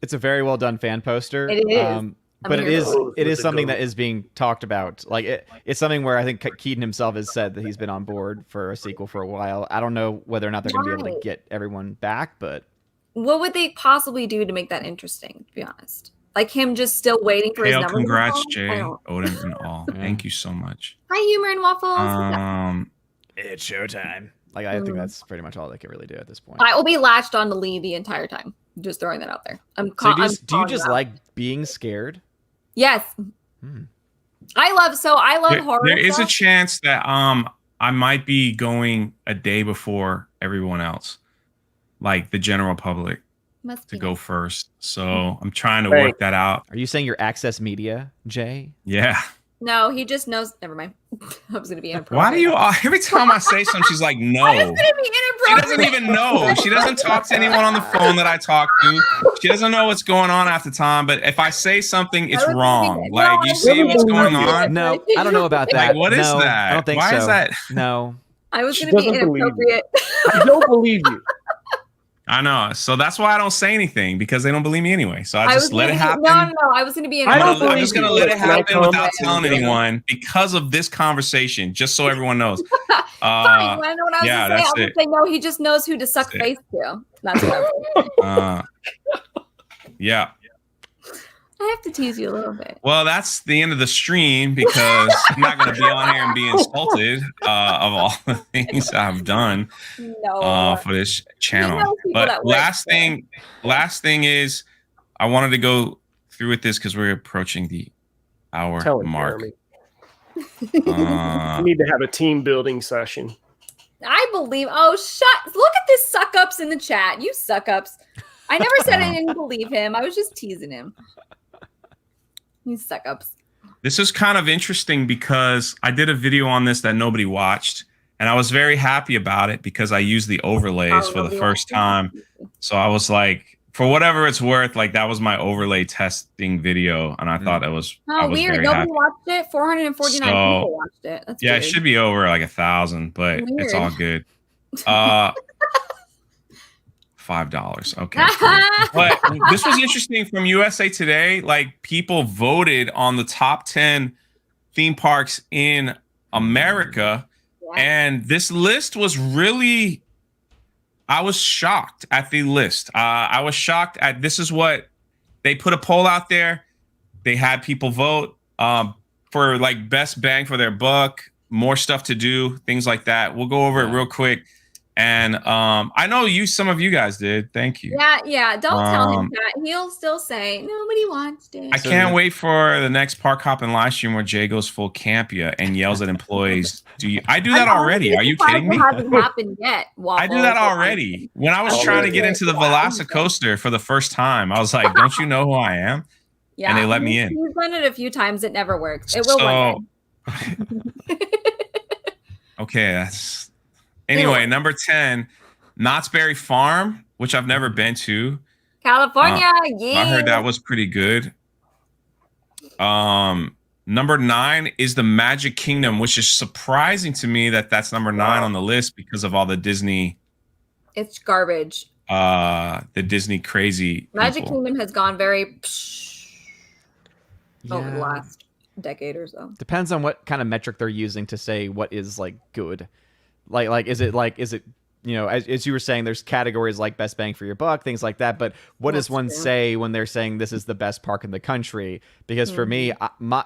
It's a very well done fan poster. It is. But here it is for it is something that is being talked about. Like it's something where I think Keaton himself has said that he's been on board for a sequel for a while. I don't know whether or not they're going to be able to Right. get everyone back, but What would they possibly do to make that interesting? To be honest, like him just still waiting for his Hail, number. congrats, to call? I Jay, don't- Odin, and all. Yeah. Thank you so much. Hi, Humor and Waffles. it's showtime. Like I think Mm. that's pretty much all they can really do at this point. I will be latched on to Lee the entire time. Just throwing that out there. So I'm do you calling just you out. like being scared? Yes. Hmm. I love horror. There is a stuff. chance that I might be going a day before everyone else, like the general public, Must to be go nice. first. So I'm trying to Thanks. work that out. Are you saying your access media, Jay? Yeah. No, he just knows. Never mind. I was gonna be inappropriate. Why do you? Every time I say something, she's like, I was no. gonna be She inappropriate. doesn't even know. She doesn't talk to anyone on the phone that I talk to. She doesn't know what's going on half the time. But if I say something, it's I was wrong. thinking- Like, No, you I see was what's thinking- going on? No, I don't know about that. Like, what is No, that? I don't think Why so. is that? No. I was She gonna be doesn't believe you. inappropriate. I don't believe you. I know. So that's why I don't say anything because they don't believe me anyway. So I just let it happen. No. I was gonna be I don't inappropriate. I'm just gonna believe let you. it Can I happen come? without telling Yeah. anyone because of this conversation, just so everyone knows. Fine. You wanna know what I was yeah, gonna say? I that's was gonna it. say no. He just knows who to suck That's it. face to. That's what I was gonna say. Yeah. I have to tease you a little bit. Well, that's the end of the stream because I'm not going to be on here and be insulted of all the things I've done for this channel. But last thing is, I wanted to go through with this because we're approaching the hour mark. We need to have a team building session. I believe. Oh, look at this suck ups in the chat. You suck ups. I never said I didn't believe him. I was just teasing him. You suck ups. This is kind of interesting because I did a video on this that nobody watched, and I was very happy about it because I used the overlays for the first time. So I was like, for whatever it's worth, like that was my overlay testing video, and I thought it was. Oh, weird! Nobody watched it. 449 people watched it. That's weird. It should be over like 1,000, but it's all good. $5. Okay. Cool. But this was interesting from USA Today. Like people voted on the top 10 theme parks in America. Yeah. And this list was really, I was shocked at the list. I was shocked at, this is what they put a poll out there. They had people vote for like best bang for their buck, more stuff to do, things like that. We'll go over it real quick. And I know some of you guys did. Thank you. Yeah. Don't tell him that. He'll still say nobody watched it. I can't wait for the next Park Hoppin live stream where Jay goes full Campia and yells at employees. I do that already? Are you kidding me? It hasn't happened yet. I do that already. When I was trying to get into the Velocicoaster for the first time, I was like, "Don't you know who I am?" Yeah, and they let me in. He's done it a few times. It never works. It will one day. Okay, that's. Anyway, number 10, Knott's Berry Farm, which I've never been to. California, yeah. I heard that was pretty good. Number 9 is the Magic Kingdom, which is surprising to me that that's number 9 on the list because of all the Disney. It's garbage. The Disney crazy. Magic Kingdom has gone very over the last decade or so. Depends on what kind of metric they're using to say what is like good. Like is it you know, as you were saying, there's categories like best bang for your buck, things like that. But what does one say when they're saying this is the best park in the country? Because for me,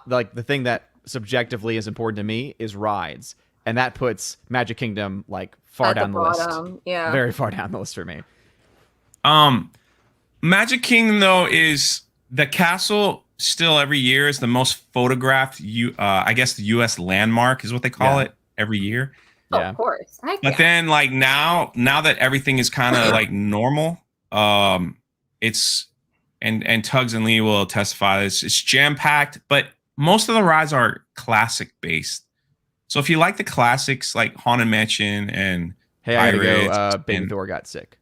like the thing that subjectively is important to me is rides, and that puts Magic Kingdom like far down the list. Yeah, very far down the list for me. Magic Kingdom though is the castle still every year is the most photographed. I guess the U.S. landmark is what they call it every year. Oh, of course. But then like now that everything is kind of like normal, it's and Tugs and Lee will testify this, it's jam-packed, but most of the rides are classic based. So if you like the classics like Haunted Mansion and I gotta go. Baby Thor got sick.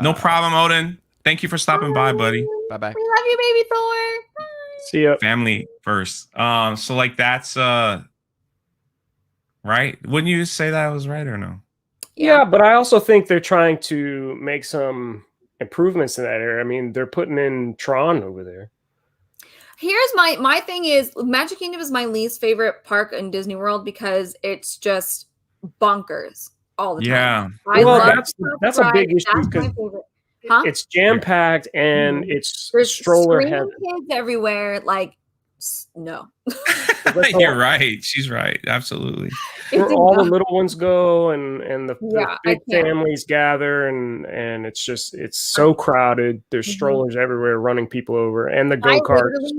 No problem, Odin. Thank you for stopping by, buddy. Bye-bye. We love you, Baby Thor. Bye. See ya. Family first. So like that's right? Wouldn't you say that was right or no? Yeah, but I also think they're trying to make some improvements in that area. I mean, they're putting in Tron over there. Here's my thing is Magic Kingdom is my least favorite park in Disney World because it's just bonkers all the time. Yeah. Well, that's a big issue because it's jam-packed and it's stroller heavy. Kids everywhere, like no. You're right. She's right. Absolutely. Where all the little ones go and the big families gather and it's so crowded. There's strollers everywhere running people over and the go-karts.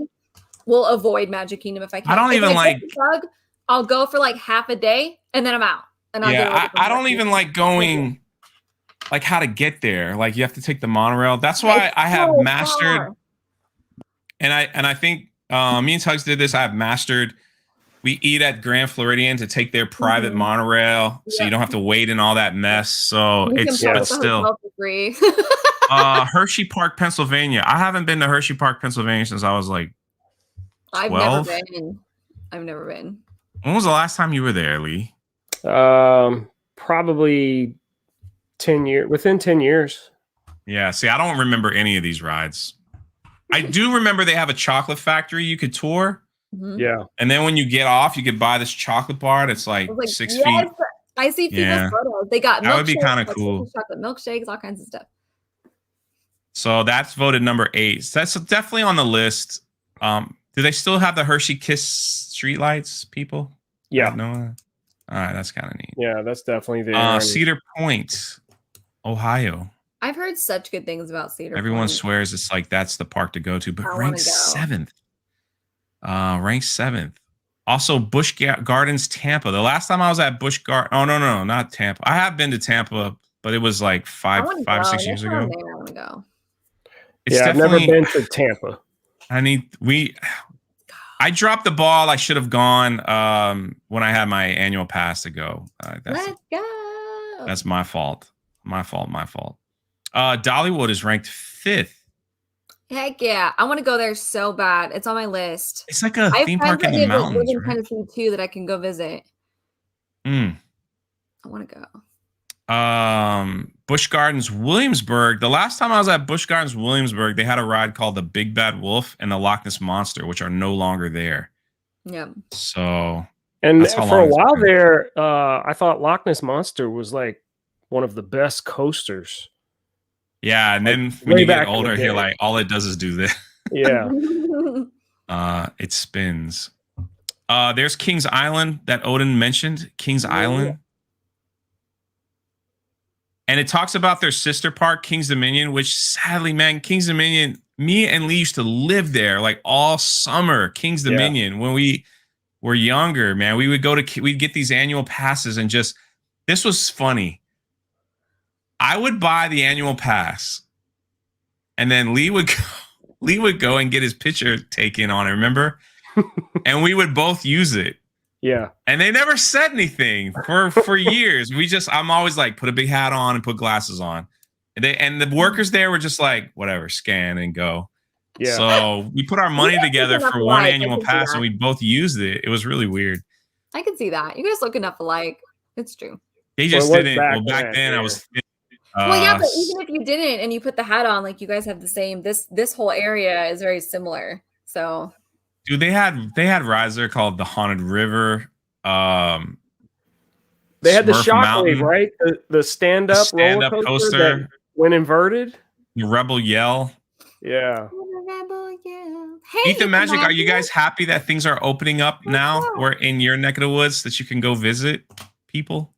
Will avoid Magic Kingdom if I can. I don't even like Doug, I'll go for like half a day and then I'm out. And I don't even like going like how to get there. Like you have to take the monorail. That's why I have mastered and I think me and Tugs did this. I have mastered. We eat at Grand Floridian to take their private monorail, so you don't have to wait in all that mess. So it's but still free. Hershey Park, Pennsylvania. I haven't been to Hershey Park, Pennsylvania since I was like 12. I've never been. When was the last time you were there, Lee? Probably 10 years. Within 10 years. Yeah. See, I don't remember any of these rides. I do remember they have a chocolate factory you could tour. Yeah. And then when you get off, you could buy this chocolate bar that's like 6 feet. I see people's photos. They got that would be kind of cool. Chocolate milkshakes, all kinds of stuff. So that's voted number 8. So that's definitely on the list. Do they still have the Hershey Kiss streetlights, people? Yeah. No. All right, that's kind of neat. Yeah, that's definitely there. Cedar Point, Ohio. I've heard such good things about Cedar Everyone Point. swears it's like that's the park to go to, but I ranked wanna go. 7th. Ranked 7th. Also, Busch Gardens, Tampa. The last time I was at Busch Gardens, no, not Tampa. I have been to Tampa, but it was like five or 6 years ago. I want to go. It's I've never been to Tampa. I dropped the ball. I should have gone when I had my annual pass to go. Let's go. That's my fault. My fault. Dollywood is ranked 5th. Heck yeah. I want to go there so bad. It's on my list. It's like a theme park in the mountains, live in right? Tennessee too that I can go visit. I want to go. Busch Gardens, Williamsburg. The last time I was at Busch Gardens, Williamsburg, they had a ride called the Big Bad Wolf and the Loch Ness Monster, which are no longer there. Yeah. So, and for a while there, I thought Loch Ness Monster was like one of the best coasters. Yeah, and then when you get older, you're like, all it does is do this. Yeah. It spins. There's Kings Island that Odin mentioned. Kings Island. And it talks about their sister park, Kings Dominion, which sadly, man, Kings Dominion, me and Lee used to live there like all summer. Kings Dominion, when we were younger, man, we'd get these annual passes and this was funny. I would buy the annual pass, and then Lee would go and get his picture taken on it, remember? And we would both use it. Yeah. And they never said anything for years. I'm always like, put a big hat on and put glasses on. And the workers there were just like, whatever, scan and go. Yeah. So we put our money together for one annual pass and we both used it. It was really weird. I can see that. You guys look enough alike. It's true. They just didn't. Well, back then I was well, yeah, but even if you didn't and you put the hat on, like you guys have the same. This whole area is very similar. So, dude, they had rides there called the Haunted River. They had the Shockwave, right? The stand-up roller coaster that went inverted. The Rebel Yell. Yeah. Hey, Ethan Magic, are you guys happy that things are opening up now? We're in your neck of the woods that you can go visit people.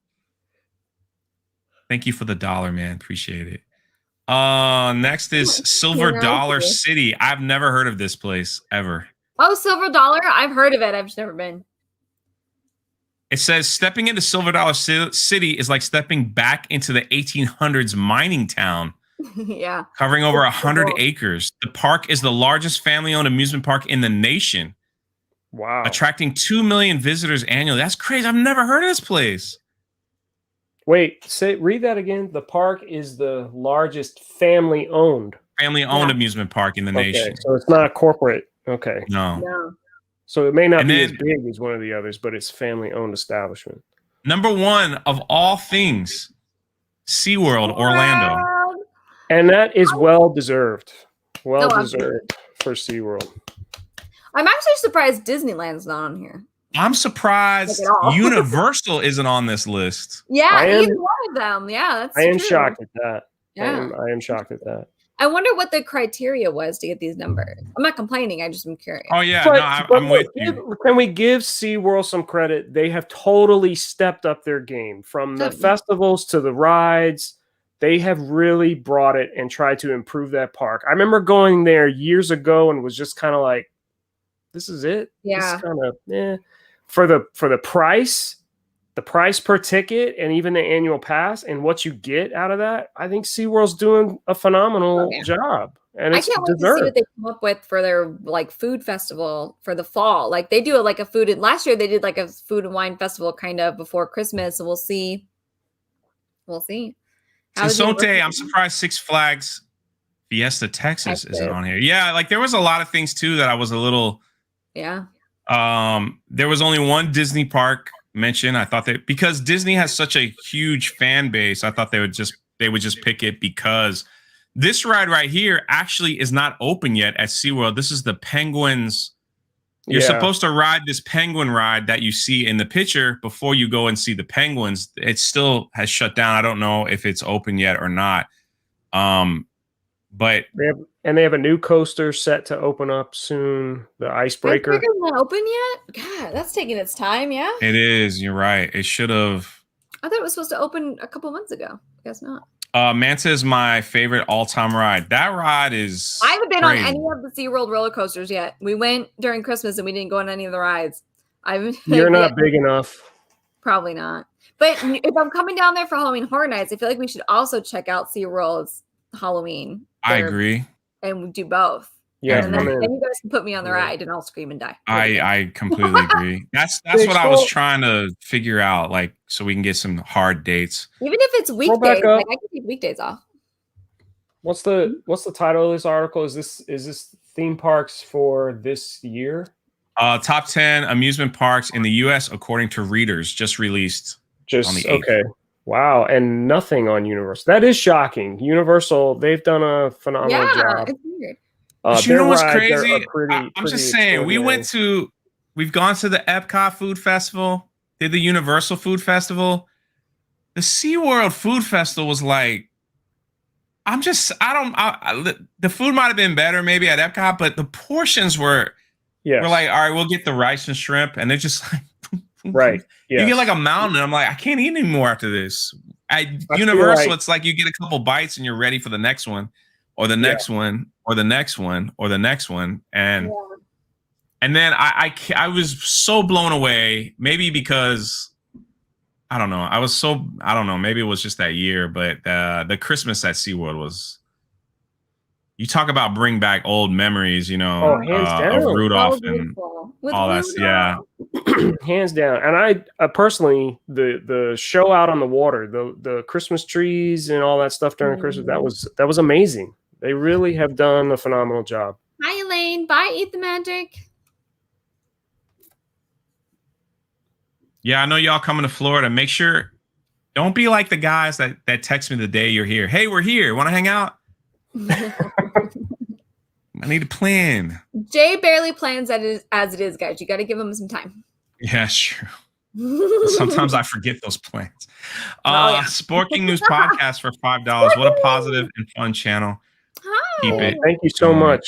Thank you for the $1, man. Appreciate it. Next is Silver Dollar City. I've never heard of this place ever. Oh, Silver Dollar? I've heard of it. I've just never been. It says stepping into Silver Dollar City is like stepping back into the 1800s mining town. Yeah. Covering over 100 acres. The park is the largest family-owned amusement park in the nation. Wow. Attracting 2 million visitors annually. That's crazy. I've never heard of this place. Wait, read that again. The park is the largest family-owned amusement park in the nation. So it's not a corporate. Okay. No. So it may not be as big as one of the others, but it's family-owned establishment. Number 1 of all things, SeaWorld Orlando. And that is well-deserved. Well-deserved for SeaWorld. I'm actually surprised Disneyland's not on here. I'm surprised Universal isn't on this list. Yeah, either one of them. Yeah, that's I am shocked at that. Yeah. I am shocked at that. I wonder what the criteria was to get these numbers. I'm not complaining. I just am curious. Oh, yeah. I'm with you. Can we give SeaWorld some credit? They have totally stepped up their game. From the festivals to the rides, they have really brought it and tried to improve that park. I remember going there years ago and was just kind of like, this is it? Yeah. This is kind of, For the price per ticket and even the annual pass and what you get out of that, I think SeaWorld's doing a phenomenal job. And it's I can't wait to see what they come up with for their like food festival for the fall. Like they do it like a food. Last year they did like a food and wine festival kind of before Christmas. So we'll see. Sonte, I'm surprised Six Flags Fiesta Texas isn't on here. Yeah, like there was a lot of things too that I was a little. Yeah. There was only one Disney park mentioned. I thought that because Disney has such a huge fan base, I thought they would just pick it because this ride right here actually is not open yet at SeaWorld. This is the Penguins. You're supposed to ride this penguin ride that you see in the picture before you go and see the penguins. It still has shut down. I don't know if it's open yet or not. But they have a new coaster set to open up soon. The Icebreaker. Icebreaker's not open yet? God, that's taking its time, yeah? it is. You're right. It should have. I thought it was supposed to open a couple months ago. I guess not. Manta is my favorite all-time ride. That ride is. I haven't been crazy. on any of the SeaWorld roller coasters yet. We went during Christmas and we didn't go on any of the rides. You're not big enough. Probably not. But if I'm coming down there for Halloween Horror Nights, I feel like we should also check out SeaWorld's Halloween. I agree. And we do both. Yeah, and then you guys can put me on the ride and I'll scream and die. I completely agree. That's what I was trying to figure out, like, so we can get some hard dates. Even if it's weekdays, like I can take weekdays off. What's the title of this article? Is this theme parks for this year? Top 10 amusement parks in the U.S. according to readers, just released. On the 8th. Okay. Wow, and nothing on Universal. That is shocking. Universal, they've done a phenomenal job. It's weird. But you know what's crazy? I'm just saying, we've gone to the Epcot Food Festival, did the Universal Food Festival. The SeaWorld Food Festival was like, the food might have been better maybe at Epcot, but the portions were like, all right, we'll get the rice and shrimp. And they're just like, right. Yes. You get like a mountain, and I'm like, I can't eat anymore after this. At Universal, it's like you get a couple bites and you're ready for the next one, or the next one, or the next one, or the next one, and then I was so blown away. Maybe because I don't know. Maybe it was just that year, but the Christmas at SeaWorld was. You talk about bring back old memories, you know, of Rudolph and all that. Yeah, hands down. And I personally, the show out on the water, the Christmas trees and all that stuff during Christmas, that was amazing. They really have done a phenomenal job. Hi, Elaine. Bye. Eat the magic. Yeah, I know y'all coming to Florida. Make sure, don't be like the guys that text me the day you're here. Hey, we're here. Want to hang out? I need a plan. Jay barely plans as it is, guys. You got to give him some time. Yeah, sure. Sometimes I forget those plans. Sporking News Podcast for $5. What a positive and fun channel. Hi. Keep it. Thank you so much.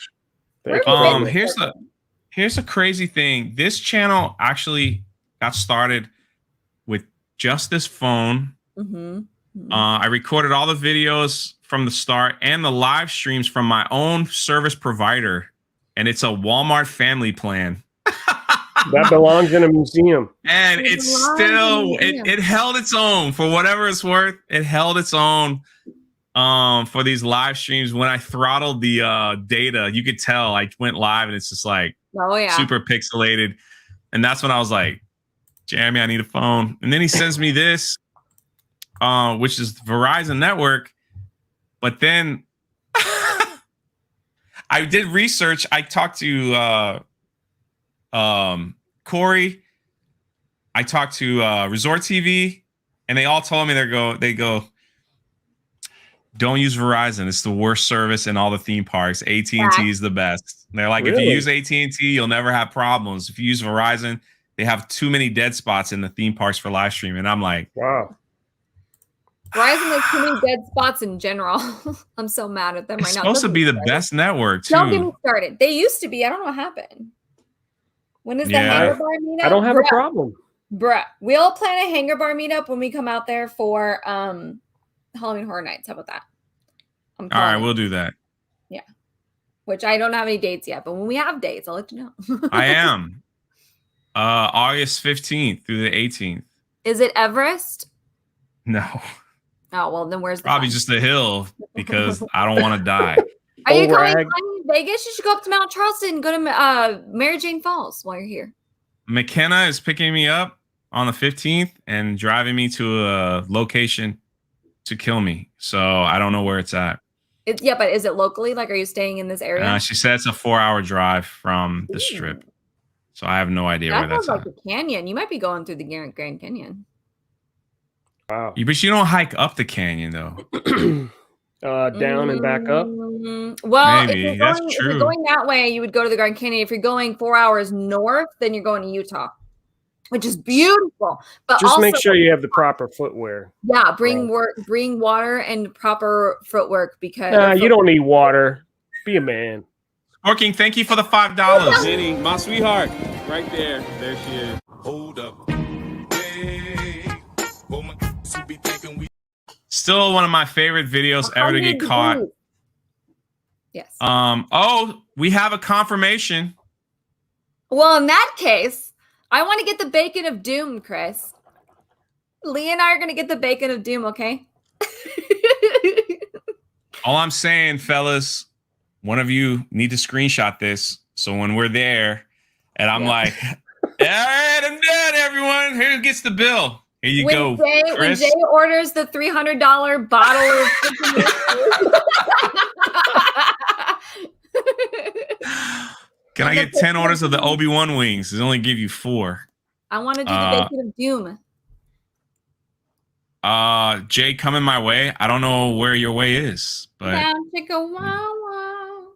Here's a crazy thing. This channel actually got started with just this phone. I recorded all the videos from the start and the live streams from my own service provider, and it's a Walmart family plan. That belongs in a museum. And it's still it held its own for whatever it's worth. It held its own for these live streams. When I throttled the data, you could tell I went live and it's just like super pixelated. And that's when I was like, Jeremy, I need a phone. And then he sends me this, which is Verizon Network. But then I did research. I talked to Corey. I talked to Resort TV, and they all told me they go, don't use Verizon. It's the worst service in all the theme parks. AT&T is the best. And they're like, if you use AT&T, you'll never have problems. If you use Verizon, they have too many dead spots in the theme parks for live streaming. And I'm like, wow. Verizon has too many dead spots in general. I'm so mad at them right now. It's supposed to be the best network, too. Don't get me started. They used to be. I don't know what happened. When is the Hanger Bar meetup? I don't have a problem. Bruh, we'll plan a Hanger Bar meetup when we come out there for Halloween Horror Nights. How about that? All right, we'll do that. Yeah. Which I don't have any dates yet, but when we have dates, I'll let you know. I am. August 15th through the 18th. Is it Everest? No. Oh, well, then where's the probably just the hill because I don't want to die. Are you going to Vegas? You should go up to Mount Charleston and go to Mary Jane Falls while you're here. McKenna is picking me up on the 15th and driving me to a location to kill me. So I don't know where it's at. Yeah, but is it locally? Like, are you staying in this area? She said it's a 4-hour drive from the Strip. So I have no idea where that's like the canyon. You might be going through the Grand Canyon. Wow. But you don't hike up the canyon, though. Down and back up? Well, maybe. If you're going that way, you would go to the Grand Canyon. If you're going 4 hours north, then you're going to Utah. which is beautiful. But Just also, make sure you have the proper footwear. yeah, bring water and proper footwork because You don't need water. Be a man. Working. Thank you for the $5. Jenny, my sweetheart, right there. There she is. Hold up. Hey, oh my, you be thinking we Still one of my favorite videos ever to get caught. Yes. Oh, we have a confirmation. Well, in that case, I want to get the bacon of doom, Chris. Lee and I are going to get the bacon of doom, okay? All I'm saying, fellas, one of you need to screenshot this. So when we're there and I'm like, all right, I'm done, everyone. Here gets the bill. Here you go, when Chris. Jay orders the $300 bottle of Can I get 10 orders of the Obi-Wan wings? They only give you 4. I want to do the bacon of doom. Jay, coming my way. I don't know where your way is, but Chicka wow wow.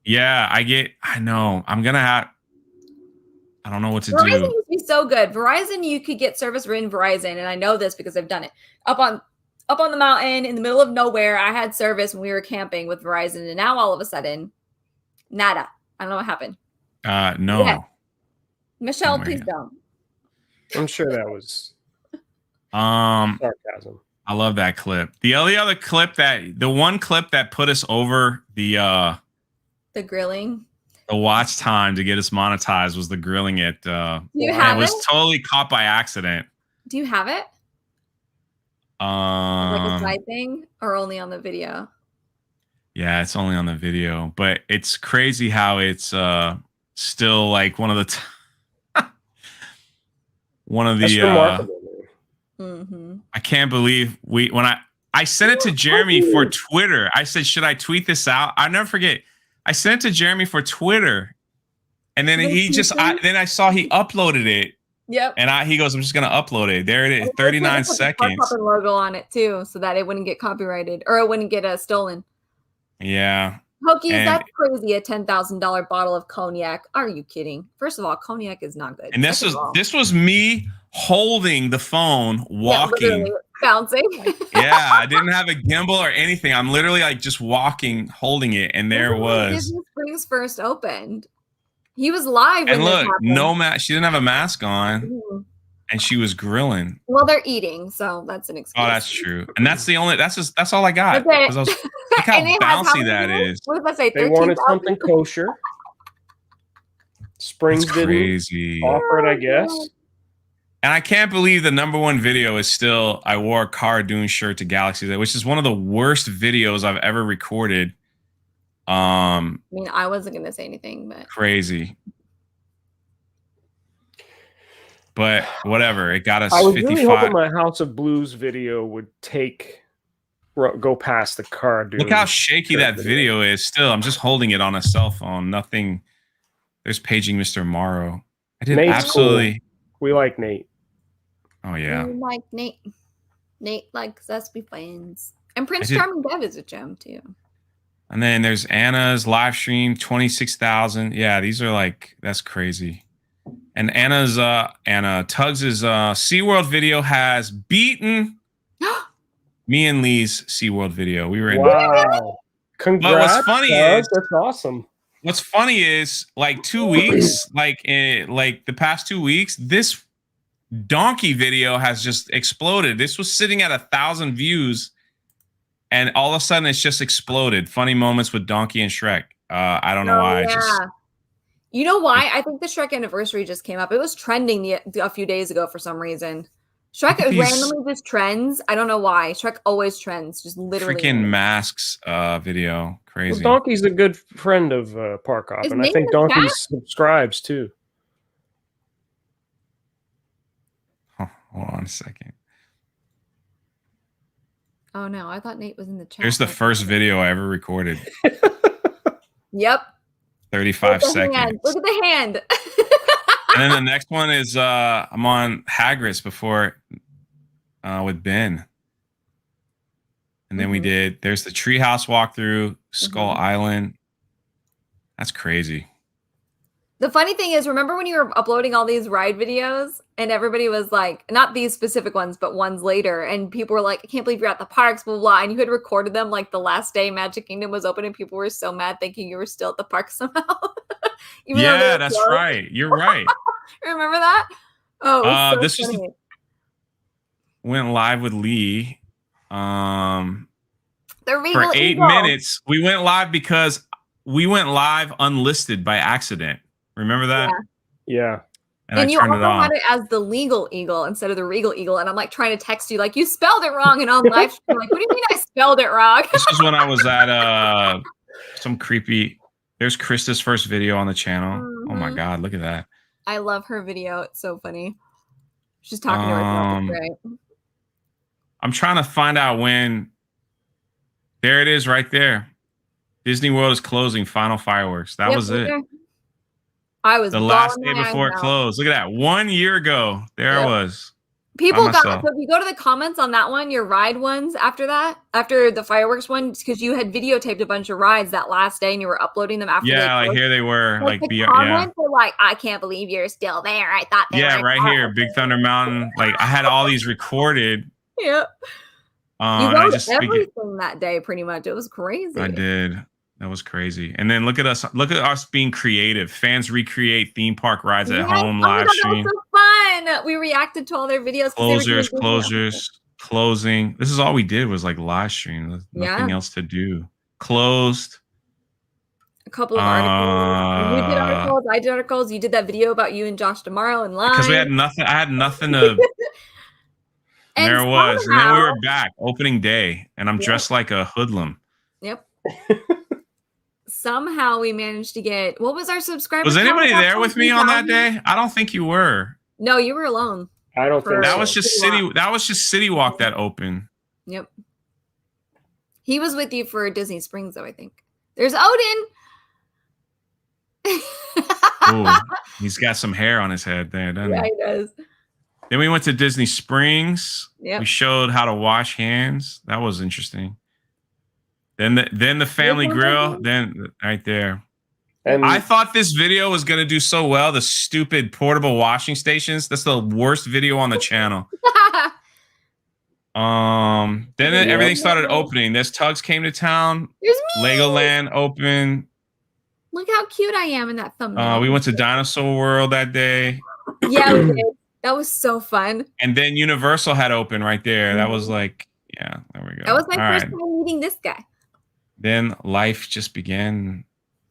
yeah, I know. I'm gonna have. I don't know what to Verizon do. used to be so good. Verizon, you could get service in Verizon, and I know this because I've done it. Up on the mountain in the middle of nowhere, I had service when we were camping with Verizon, and now all of a sudden, nada. I don't know what happened. No. Yeah. Michelle, please don't. I'm sure that was sarcasm. I love that clip. The only clip the one clip that put us over the grilling. The watch time to get us monetized was the grilling it. Do you have it? Was totally caught by accident. Do you have it? Like a side thing or only on the video? Yeah, it's only on the video, but it's crazy how it's still like one of the That's remarkable. I can't believe when I sent it to Jeremy for Twitter. I said, should I tweet this out? I'll never forget. I sent it to Jeremy for Twitter, and then then I saw he uploaded it. Yep. And he goes, I'm just gonna upload it. There it is, 39 seconds. The Hoppin logo on it too, so that it wouldn't get copyrighted or it wouldn't get stolen. Yeah. Hokies, that's crazy. A $10,000 bottle of cognac. Are you kidding? First of all, cognac is not good. And this was me holding the phone, walking, bouncing. Yeah, I didn't have a gimbal or anything. I'm literally like just walking, holding it, and there it was. Disney Springs first opened. He was live. And look, no mask. She didn't have a mask on, and she was grilling. Well, they're eating, so that's an excuse. Oh, that's true. And that's the only. That's all I got. Look how bouncy that is. What did I say? They wanted something kosher. Springs didn't offer it, I guess. And I can't believe the #1 video is still I wore a Cara Dune shirt to Galaxy Day, which is one of the worst videos I've ever recorded. I mean, I wasn't gonna say anything, but crazy. But whatever, it got us. I was 55. really hoping my House of Blues video would go past the Cara Dune. Look how shaky that video is. Still, I'm just holding it on a cell phone. Nothing. There's paging Mr. Morrow. I did Nate's absolutely. Cool. We like Nate. Oh yeah. We like Nate. Nate likes us be friends. And Prince Charming Dev is a gem too. And then there's Anna's live stream, 26,000. Yeah, these are like, that's crazy. And Anna Tuggs's SeaWorld video has beaten me and Lee's SeaWorld video. We were in. Wow. Congrats. But what's funny is that's awesome. What's funny is like 2 weeks, like the past 2 weeks, this donkey video has just exploded. This was sitting at 1,000 views. And all of a sudden, it's just exploded. Funny moments with Donkey and Shrek. I don't know why. Yeah. You know why? I think the Shrek anniversary just came up. It was trending a few days ago for some reason. Shrek randomly just trends. I don't know why. Shrek always trends. Just literally. Freaking masks video. Crazy. Well, Donkey's a good friend of Park Hop, and I think Donkey subscribes too. Oh, hold on a second. Oh no, I thought Nate was in the chat. Here's the first video I ever recorded. Yep. 35 seconds. Look at the hand. And then the next one is I'm on Hagris before with Ben. And then there's the treehouse walkthrough, Skull Island. That's crazy. The funny thing is, remember when you were uploading all these ride videos and everybody was like, not these specific ones, but ones later, and people were like, I can't believe you're at the parks, blah, blah, blah. And you had recorded them like the last day Magic Kingdom was open and people were so mad thinking you were still at the park somehow. Even though they Yeah, were that's closed. right. You're right. Remember that? Oh, it was so This was funny. went live with Lee. The For Regal 8 Eagle. minutes. We went live because we went live unlisted by accident. Remember that? Yeah. And And I you turned also it on. had it as the legal eagle instead of the regal eagle. And I'm like trying to text you, like, you spelled it wrong. And on live stream, like, what do you mean I spelled it wrong? This was when I was at some creepy. There's Krista's first video on the channel. Oh my Mhm. god, look at that. I love her video. It's so funny. She's talking to herself. It's great. I'm trying to find out when. There it is, right there. Disney World is closing. Final fireworks. That Yep, was right it. there. I was The last bawling day my eyes before it out. closed. Look at that. 1 year ago. There I Yep. was. People got, myself. so if you go to the comments on that one, your ride ones after that, after the fireworks one, because you had videotaped a bunch of rides that last day and you were uploading them after. Yeah, they like closed. here they were. Like, the yeah. comments were like, I can't believe you're still there. I thought they Yeah, were right here. Big Thunder Mountain. Like, I had all these recorded. Yeah. You And I wrote just everything that day, pretty much. It was crazy. I did. That was crazy. And then look at us. Look at us being creative. Fans recreate theme park rides at Yes. home, Oh my live God, stream. that was so fun. We reacted to all their videos. 'cause they were doing Closures, closing. This is all we did was like live stream. There's nothing Yeah. else to do. Closed. a couple of articles. You did articles. I did articles. You did that video about you and Josh tomorrow in line. Because we had nothing. I had nothing to. And there it was. And then we were back opening day, and I'm dressed like a hoodlum. Yep. Somehow we managed to get. What was our subscriber? Was count anybody at that there point? with me on that 3,000? day? I don't think you were. No, you were alone. I don't think That so. was just City city. Walk. That was just City Walk that opened. Yep. He was with you for Disney Springs, though, I think. There's Odin. Ooh, he's got some hair on his head there, doesn't Yeah, he? he does. Then we went to Disney Springs. Yep. We showed how to wash hands. That was interesting. Then the family one grill. thing? Then right there. And I thought this video was gonna do so well. The stupid portable washing stations. That's the worst video on the channel. Then Yeah. everything started opening. This Tugs came to town. There's me. Legoland opened. Look how cute I am in that thumbnail. We went to Dinosaur World that day. Yeah, we did. That was so fun. And then Universal had open right there. That was like, yeah, there we go. That was my All first right. time meeting this guy. Then life just began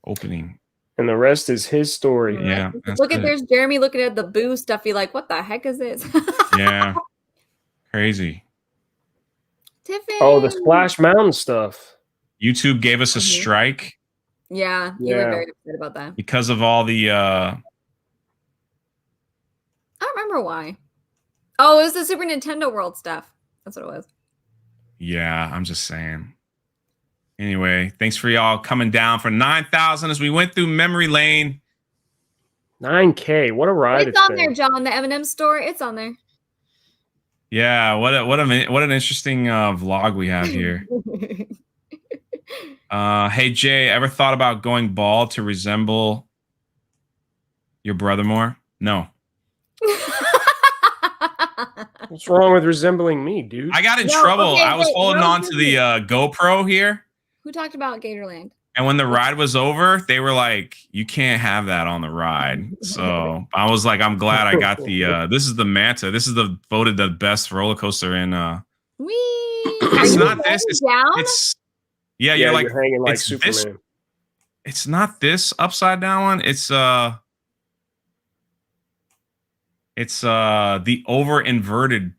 opening. and the rest is his story. Yeah. that's Look at it. there's Jeremy looking at the boo stuffy, like, what the heck is this? Yeah. Crazy. Tiffany. Oh, the Splash Mountain stuff. YouTube gave us a Mhm. strike Yeah, you were Yeah. very upset about that. because of all the I don't remember why. Oh, it was the Super Nintendo World stuff. That's what it was. yeah, I'm just saying. Anyway, thanks for y'all coming down for 9,000 as we went through memory lane. 9K. What a ride It's on been. there, John. The M&M store. It's on there. Yeah, what an interesting vlog we have here. Hey Jay, ever thought about going bald to resemble your brother more? No. What's wrong with resembling me, dude? I got in No, trouble. okay, I was wait, holding no, on to the GoPro here. Who talked about Gatorland? And when the ride was over, they were like, you can't have that on the ride. So I was like, I'm glad I got the this is the Manta. This is the voted the best roller coaster in Wee. it's Are you not this, laying down? it's yeah, you're like hanging like it's Superman. this- it's not this upside down one. It's the over inverted.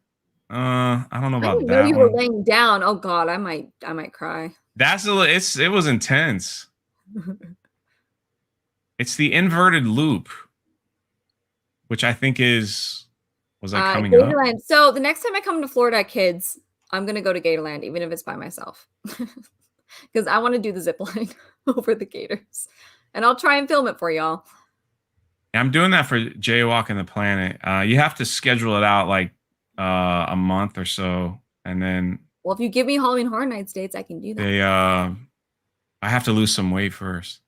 I don't know I about didn't know that you were one. laying down. Oh God, I might cry. That's it was intense. It's the inverted loop, which I think was that coming up? Gatorland. So the next time I come to Florida, kids, I'm gonna go to Gatorland, even if it's by myself, because I want to do the zip line over the gators, and I'll try and film it for y'all. I'm doing that for Jaywalking the Planet. You have to schedule it out like a month or so, and then Well, if you give me Halloween Horror Nights dates, I can do that. I have to lose some weight first.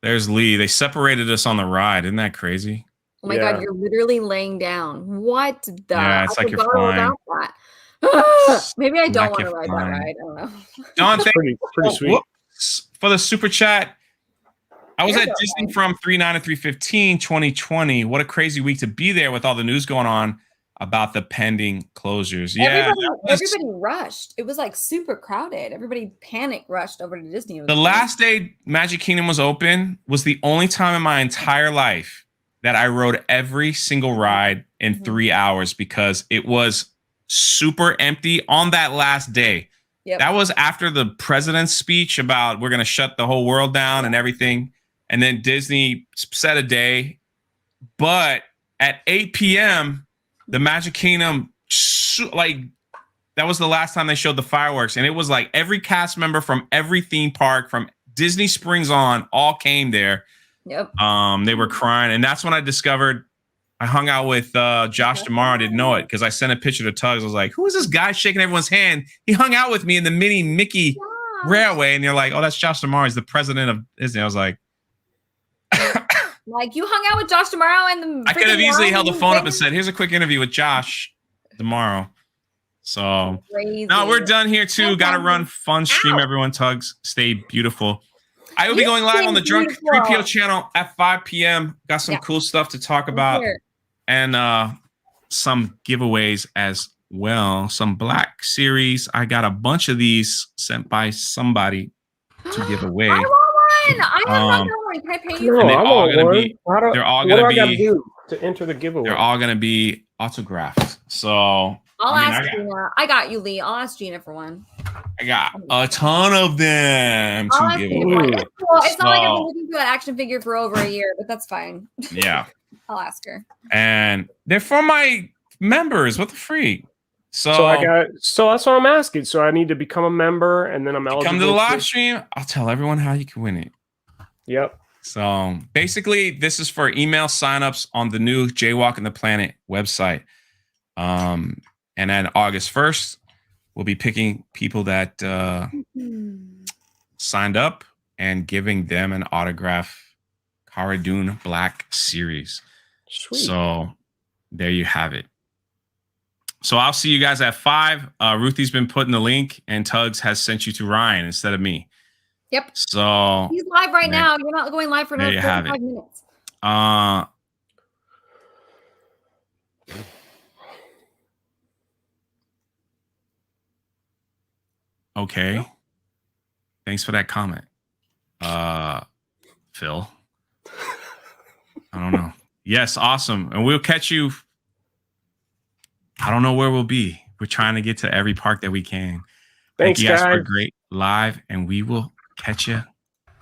There's Lee. They separated us on the ride. Isn't that crazy? Oh my God, you're literally laying down. What the? Yeah, it's I like you're forgot all flying. about that. Maybe I don't Like want to you're ride flying. that ride. I don't know. John, It's pretty sweet. whoops, for the super chat. I was You're at okay. Disney from 3/9 to 3/15, 2020. What a crazy week to be there with all the news going on about the pending closures. Yeah, Everybody rushed. It was like super crowded. Everybody panic rushed over to Disney. the last day Magic Kingdom was open was the only time in my entire life that I rode every single ride in 3 hours because it was super empty on that last day. Yep. That was after the president's speech about we're going to shut the whole world down and everything. And then Disney set a day. But at 8 p.m., the Magic Kingdom, like, that was the last time they showed the fireworks. And it was like every cast member from every theme park, from Disney Springs on, all came there. Yep. They were crying. And that's when I discovered I hung out with Josh tomorrow. I didn't know it because I sent a picture to Tugs. I was like, who is this guy shaking everyone's hand? He hung out with me in the mini Mickey Railway. And you're like, oh, that's Josh tomorrow. He's the president of Disney. I was like, like you hung out with Josh tomorrow and I could have easily held the phone up and said, here's a quick interview with Josh tomorrow. So now we're done here too. Got to run fun stream, everyone. Tugs, stay beautiful. I will be going live on the Drunk 3PO channel at 5 p.m. Got some cool stuff to talk about and some giveaways as well. Some Black Series. I got a bunch of these sent by somebody to give away. I want one. I have not one. Can I pay you? And they're all going to be. They're all going to be to enter the giveaway. They're all going to be autographed. So I'll ask Gina. I got you, Lee. I'll ask Gina for one. I got a ton of them to give away. Cool. It's not like I've been looking for that action figure for over a year, but that's fine. Yeah. I'll ask her. And they're for my members. What the freak? So that's what I'm asking. So I need to become a member and then I'm eligible. Come to the live stream. I'll tell everyone how you can win it. Yep. So basically, this is for email signups on the new Jaywalking the Planet website. And then August 1st, we'll be picking people that signed up and giving them an autograph Cara Dune Black Series. Sweet. So there you have it. So I'll see you guys at 5. Ruthie's been putting the link and Tugs has sent you to Ryan instead of me. Yep. So he's live right now. You're not going live for another 45 minutes. Okay. Thanks for that comment. Phil. I don't know. Yes, awesome. And we'll catch you. I don't know where we'll be. We're trying to get to every park that we can. Thanks, Thank you guys guys. for a great live, and we will catch you